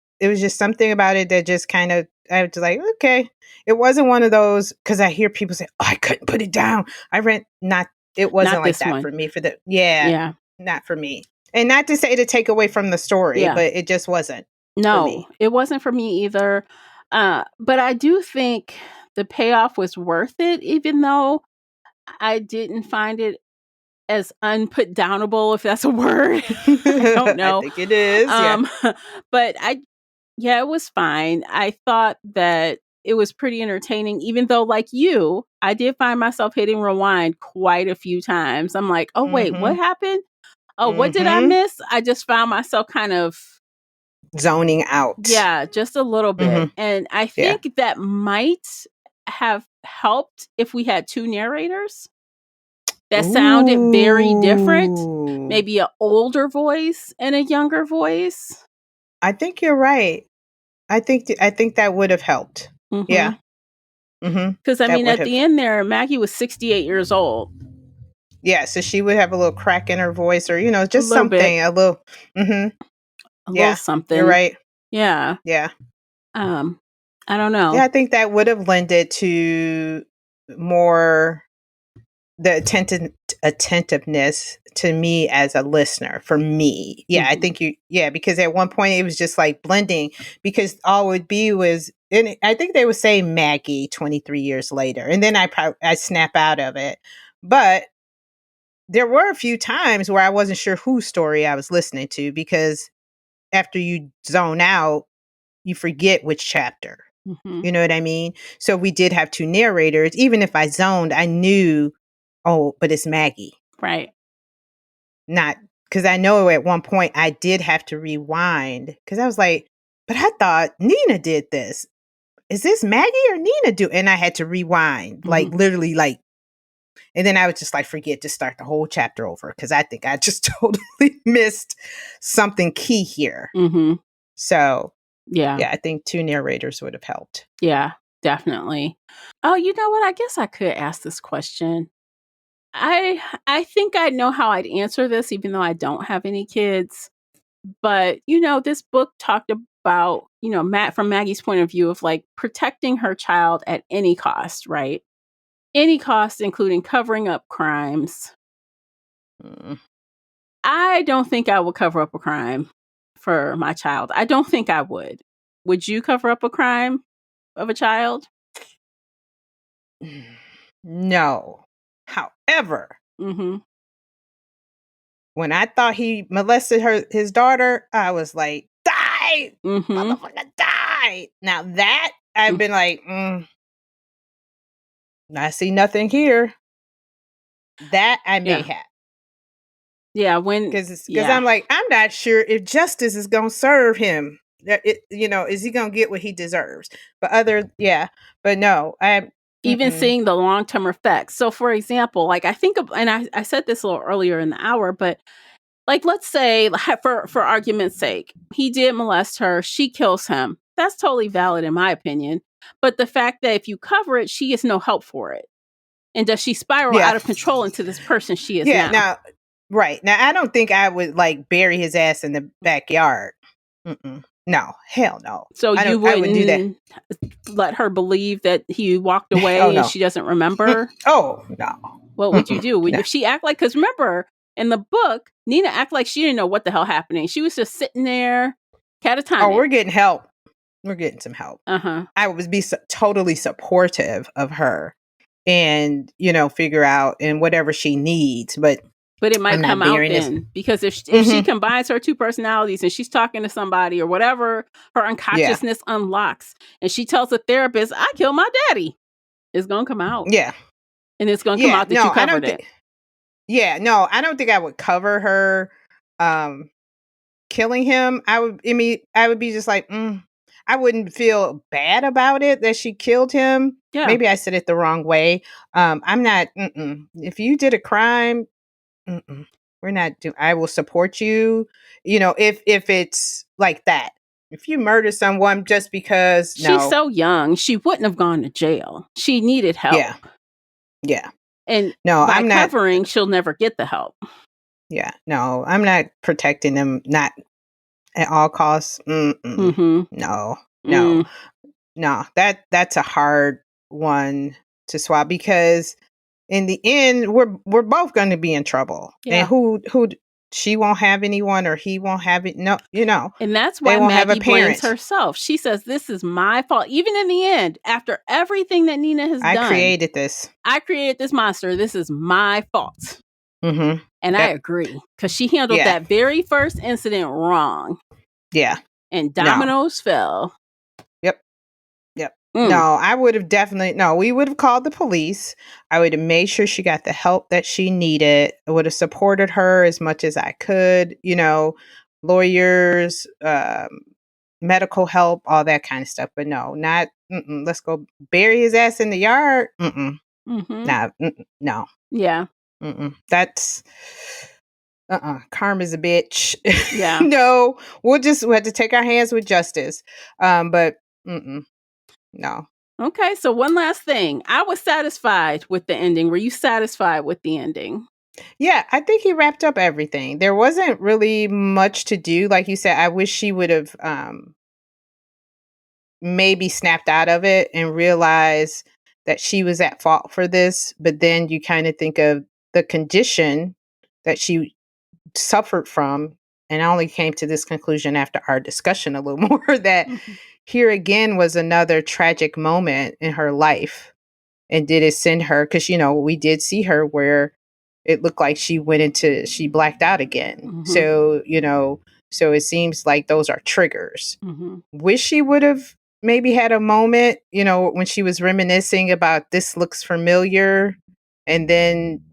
S2: something about it that just kind of, I was like, okay. It wasn't one of those because I hear people say, oh, I couldn't put it down. It wasn't
S1: Not
S2: like
S1: this
S2: that
S1: one.
S2: for me.
S1: Yeah.
S2: Not for me. And not to say to take away from the story,
S1: Yeah.
S2: but it just wasn't for
S1: No,
S2: me.
S1: it wasn't for me either. But I do think the payoff was worth it, even though I didn't find it as unput downable, if that's a word. I don't
S2: I
S1: know.
S2: think it is. Yeah.
S1: But it was fine. I thought that it was pretty entertaining, even though, like you, I did find myself hitting rewind quite a few times. I'm like, oh, wait, what
S2: Mm-hmm.
S1: happened? Oh, what did I
S2: Mm-hmm.
S1: miss? I just found myself kind of
S2: Zoning out.
S1: yeah, just a little bit.
S2: Mm-hmm.
S1: And I
S2: Yeah.
S1: think that might have helped if we had two narrators that sounded very different.
S2: Ooh.
S1: Maybe an older voice and a younger voice.
S2: I think you're right. I think that would have helped. Yeah. Mm-hmm.
S1: Because, I
S2: That
S1: mean,
S2: would
S1: at
S2: have.
S1: the end there, Maggie was 68 years old.
S2: Yeah. So she would have a little crack in her voice, or
S1: A
S2: just
S1: little bit.
S2: something. A little. Mm-hmm.
S1: A little
S2: Yeah.
S1: something.
S2: You're right.
S1: Yeah.
S2: Yeah.
S1: I don't know.
S2: Yeah. I think that would have lended to more the attentiveness to me as a listener for me. Yeah, I think because at one point it was just like blending because all it would be was, and I think they would say Maggie 23 years later. And then I snap out of it. But there were a few times where I wasn't sure whose story I was listening to because after you zone out, you forget which chapter.
S1: Mm-hmm.
S2: You know what I mean? So we did have two narrators. Even if I zoned, I knew, oh, but it's Maggie.
S1: Right.
S2: Not because I know at one point I did have to rewind because I was like, but I thought Nina did this. Is this Maggie or Nina do? And I had to rewind, like literally, like, and then I would just like forget to start the whole chapter over because I think I just totally missed something key here.
S1: Mm-hmm.
S2: So
S1: yeah,
S2: I think two narrators would have helped.
S1: Yeah, definitely. Oh, you know what? I guess I could ask this question. I think I know how I'd answer this, even though I don't have any kids. But this book talked about from Maggie's point of view of like protecting her child at any cost, right? Any cost, including covering up crimes. I don't think I would cover up a crime for my child. I don't think I would. Would you cover up a crime of a child?
S2: No. However,
S1: Mm-hmm.
S2: when I thought he molested his daughter, I was like, die!
S1: Mm-hmm.
S2: Motherfucker, die! Now that, I've been like, I see nothing here. That I may have.
S1: Yeah,
S2: because I'm like, I'm not sure if justice is gonna serve him. Is he gonna get what he deserves? But no,
S1: even seeing the long-term effects. So, for example, like I think, and I said this a little earlier in the hour, but like let's say, for argument's sake, he did molest her, she kills him. That's totally valid in my opinion. But the fact that if you cover it, she gets no help for it. And does she spiral out of control into this person she is now?
S2: Now, right. Now, I don't think I would like bury his ass in the backyard. No, hell no.
S1: So you wouldn't do that. Let her believe that he walked away and she doesn't remember?
S2: Oh, no.
S1: What would you do? If she act like, because remember, in the book, Nina act like she didn't know what the hell happening. She was just sitting there, catatonic.
S2: Oh, we're getting help. We're getting some help. I would be totally supportive of her and, figure out and whatever she needs. But
S1: it might come out then, because if she combines her two personalities and she's talking to somebody or whatever, her unconsciousness unlocks and she tells a therapist, I killed my daddy. It's going to come out.
S2: Yeah.
S1: And it's going to come out that you covered it.
S2: No, I don't think I would cover her killing him. I would be just like, I wouldn't feel bad about it that she killed him. Yeah. Maybe I said it the wrong way. I'm not, if you did a crime, we're not I will support you, if it's like that. If you murder someone just because
S1: she's so young, she wouldn't have gone to jail. She needed help.
S2: Yeah.
S1: And by covering, she'll never get the help.
S2: Yeah. No, I'm not protecting them, not at all costs. No. That's a hard one to swallow, because in the end, we're both going to be in trouble. Yeah. And who she won't have anyone, or he won't have it. No,
S1: and that's why Maggie blames herself. She says, "This is my fault." Even in the end, after everything that Nina has done, I created this monster. This is my fault. And I agree, because she handled that very first incident wrong.
S2: Yeah,
S1: and dominoes fell.
S2: Yep. No, I would have we would have called the police. I would have made sure she got the help that she needed. I would have supported her as much as I could, lawyers, medical help, all that kind of stuff. But no, not, let's go bury his ass in the yard. Nah, no.
S1: Yeah.
S2: That's, karma's a bitch.
S1: Yeah.
S2: No, we have to take our hands with justice. But, no.
S1: Okay, so one last thing. I was satisfied with the ending. Were you satisfied with the ending?
S2: Yeah, I think he wrapped up everything. There wasn't really much to do. Like you said, I wish she would have maybe snapped out of it and realized that she was at fault for this. But then you kind of think of the condition that she suffered from. And I only came to this conclusion after our discussion a little more, that here again was another tragic moment in her life. And did it send her? Because, we did see her where it looked like she blacked out again. So, so it seems like those are triggers. Wish she would have maybe had a moment, when she was reminiscing about this looks familiar. And then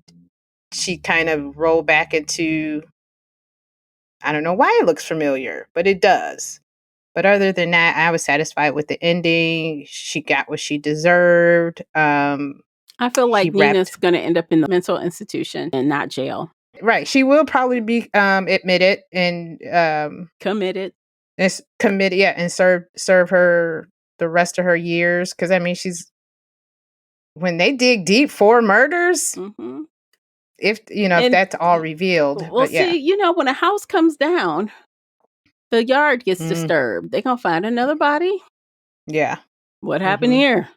S2: she kind of rolled back into, I don't know why it looks familiar, but it does. But other than that, I was satisfied with the ending. She got what she deserved.
S1: I feel like Nina's going to end up in the mental institution and not jail.
S2: Right. She will probably be admitted and
S1: committed.
S2: Committed, yeah, and serve her the rest of her years. Because she's, when they dig deep, 4 murders. If if that's all revealed.
S1: Well, see, when a house comes down, The yard gets
S2: Mm.
S1: disturbed. They're going to find another body.
S2: Yeah.
S1: What happened here?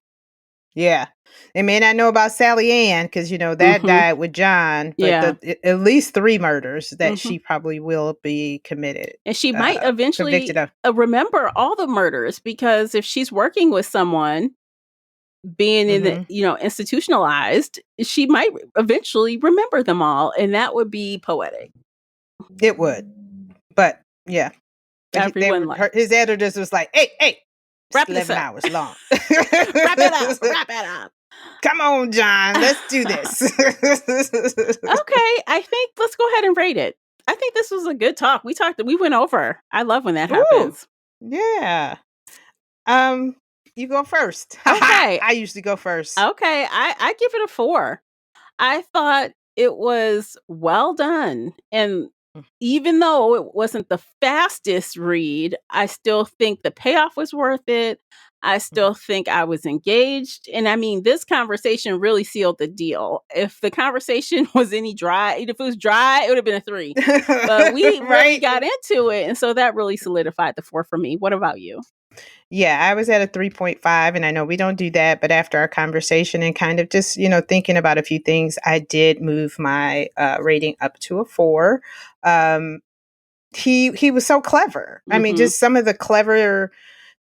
S2: Yeah. They may not know about Sally Ann because, that died with John, but
S1: Yeah.
S2: at least 3 murders that she probably will be committed.
S1: And she might eventually
S2: convicted of.
S1: remember all the murders, because if she's working with someone being in the, institutionalized, she might eventually remember them all. And that would be poetic.
S2: It would. But yeah. But his editor just was like, hey, it's 11 hours long.
S1: Wrap it up.
S2: Come on, John, let's do this.
S1: Okay, I think let's go ahead and rate it. I think this was a good talk. We went over. I love when that happens.
S2: Yeah. You go first.
S1: Okay.
S2: I usually go first.
S1: Okay, I give it a 4. I thought it was well done. And even though it wasn't the fastest read, I still think the payoff was worth it. I still think I was engaged. And I mean, this conversation really sealed the deal. If the conversation was if it was dry, it would have been a 3. But we really got into it. And so that really solidified the 4 for me. What about you?
S2: Yeah, I was at a 3.5, and I know we don't do that, but after our conversation and kind of just, thinking about a few things, I did move my rating up to a 4. He was so clever. I mean, just some of the clever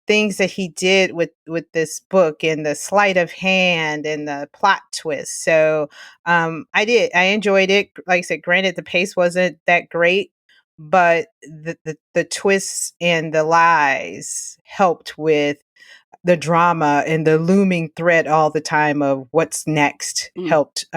S2: things that he did with this book, and the sleight of hand and the plot twist. So I enjoyed it. Like I said, granted, the pace wasn't that great, but the twists and the lies helped with the drama, and the looming threat all the time of what's next helped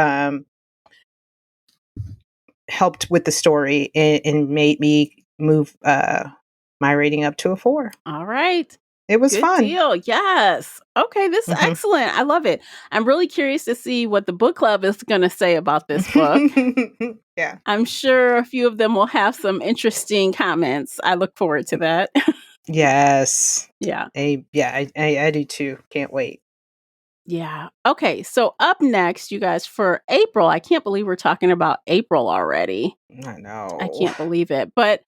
S2: with the story, and made me move my rating up to a 4.
S1: All right.
S2: It was
S1: Good
S2: fun.
S1: Deal. Yes. Okay, this is excellent. I love it. I'm really curious to see what the book club is going to say about this book.
S2: Yeah.
S1: I'm sure a few of them will have some interesting comments. I look forward to that.
S2: Yes.
S1: Yeah.
S2: I do too. Can't wait.
S1: Yeah. Okay. So up next, you guys, for April, I can't believe we're talking about April already.
S2: I know.
S1: I can't believe it. But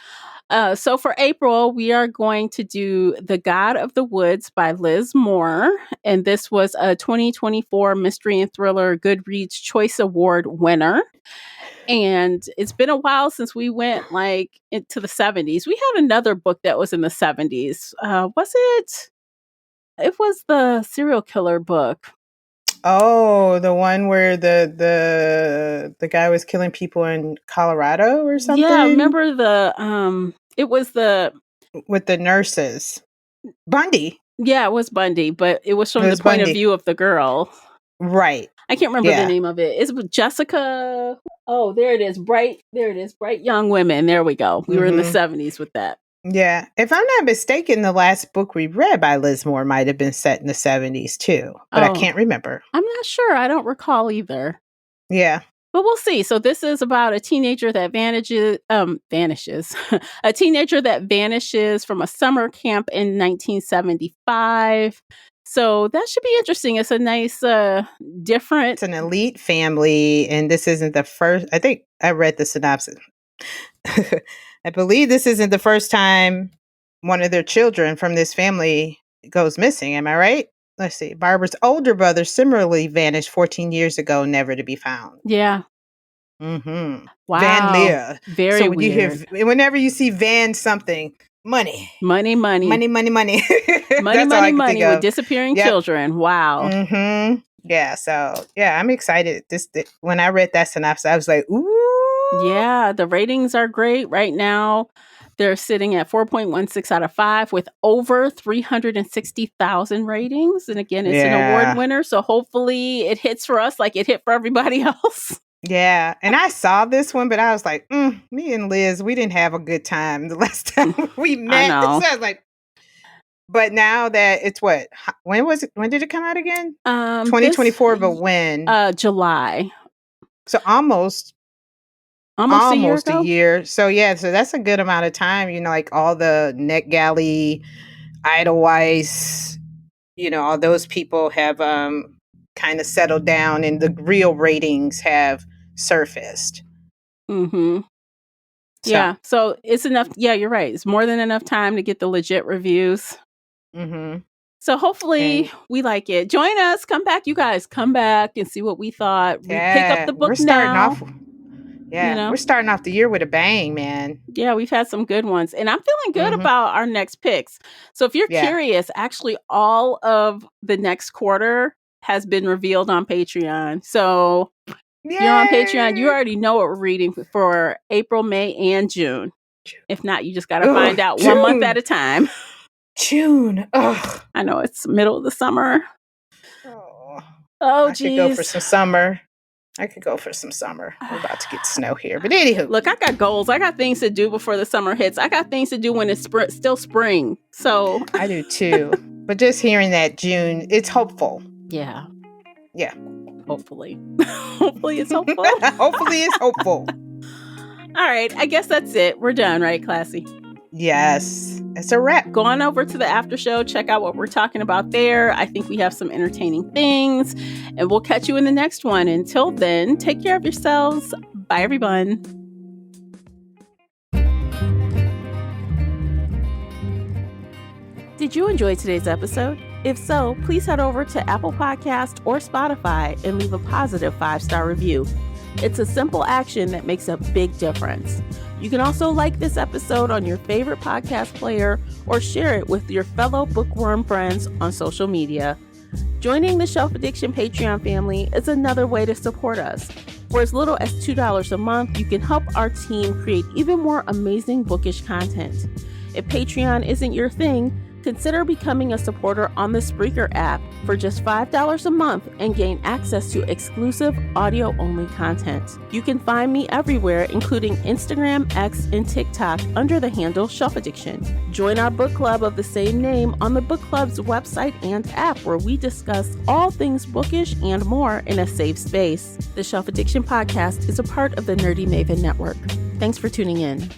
S1: so for April, we are going to do The God of the Woods by Liz Moore. And this was a 2024 Mystery and Thriller Goodreads Choice Award winner. And it's been a while since we went into the 70s. We had another book that was in the 70s. Was it? It was the serial killer book.
S2: Oh, the one where the guy was killing people in Colorado or something?
S1: Yeah, remember it was
S2: with the nurses. Bundy.
S1: Yeah, it was Bundy, but it was from the point of view of the girl.
S2: Right.
S1: I can't remember the name of it. It's with Jessica. Oh, there it is. Bright Young Women. There we go. We were in the 70s with that.
S2: Yeah. If I'm not mistaken, the last book we read by Liz Moore might have been set in the 70s too, but I can't remember.
S1: I'm not sure. I don't recall either.
S2: Yeah.
S1: But we'll see. So this is about a teenager that vanishes. A teenager that vanishes from a summer camp in 1975. So that should be interesting. It's a nice, different.
S2: It's an elite family, and this isn't the first. I think I read the synopsis. I believe this isn't the first time one of their children from this family goes missing. Am I right? Let's see. Barbara's older brother similarly vanished 14 years ago, never to be found.
S1: Yeah.
S2: Mm-hmm.
S1: Wow.
S2: Van Leer.
S1: Very
S2: so when
S1: weird.
S2: you hear, whenever you see Van something, money.
S1: Money.
S2: Money.
S1: money with disappearing children. Wow.
S2: Mm-hmm. Yeah. So yeah, I'm excited. When I read that synopsis, I was like, ooh.
S1: Yeah, the ratings are great right now. They're sitting at 4.16 out of 5 with over 360,000 ratings. And again, it's an award winner. So hopefully it hits for us like it hit for everybody else.
S2: Yeah. And I saw this one, but I was like, me and Liz, we didn't have a good time the last time we met.
S1: I know.
S2: So I was like, but now that it's when was it? When did it come out again? 2024, but when?
S1: July.
S2: So almost a year. So yeah, so that's a good amount of time. Like all the NetGalley, Edelweiss, all those people have kind of settled down, and the real ratings have surfaced.
S1: Mm-hmm. Yeah. So it's enough. Yeah, you're right. It's more than enough time to get the legit reviews.
S2: Mm-hmm.
S1: So hopefully we like it. Join us. Come back, you guys. Come back and see what we thought. Pick up the book
S2: we're starting
S1: now.
S2: off. Yeah, we're starting off the year with a bang, man.
S1: Yeah, we've had some good ones. And I'm feeling good about our next picks. So if you're curious, actually all of the next quarter has been revealed on Patreon. So if you're on Patreon, you already know what we're reading for April, May, and June. If not, you just got to find out June. 1 month at a time.
S2: June. Ugh.
S1: I know it's middle of the summer.
S2: I could go for some summer. We're about to get snow here. But anywho.
S1: Look, I got goals. I got things to do before the summer hits. I got things to do when it's still spring. So
S2: I do too. But just hearing that June, it's hopeful.
S1: Yeah.
S2: Yeah.
S1: Hopefully. Hopefully it's hopeful.
S2: Hopefully it's hopeful.
S1: All right. I guess that's it. We're done, right, Classy?
S2: Yes. It's a wrap.
S1: Go on over to the after show. Check out what we're talking about there. I think we have some entertaining things. And we'll catch you in the next one. Until then, take care of yourselves. Bye, everyone. Did you enjoy today's episode? If so, please head over to Apple Podcast or Spotify and leave a positive 5-star review. It's a simple action that makes a big difference. You can also like this episode on your favorite podcast player or share it with your fellow bookworm friends on social media. Joining the Shelf Addiction Patreon family is another way to support us. For as little as $2 a month, you can help our team create even more amazing bookish content. If Patreon isn't your thing, consider becoming a supporter on the Spreaker app for just $5 a month and gain access to exclusive audio-only content. You can find me everywhere, including Instagram, X, and TikTok under the handle Shelf Addiction. Join our book club of the same name on the book club's website and app, where we discuss all things bookish and more in a safe space. The Shelf Addiction podcast is a part of the Nerdy Maven Network. Thanks for tuning in.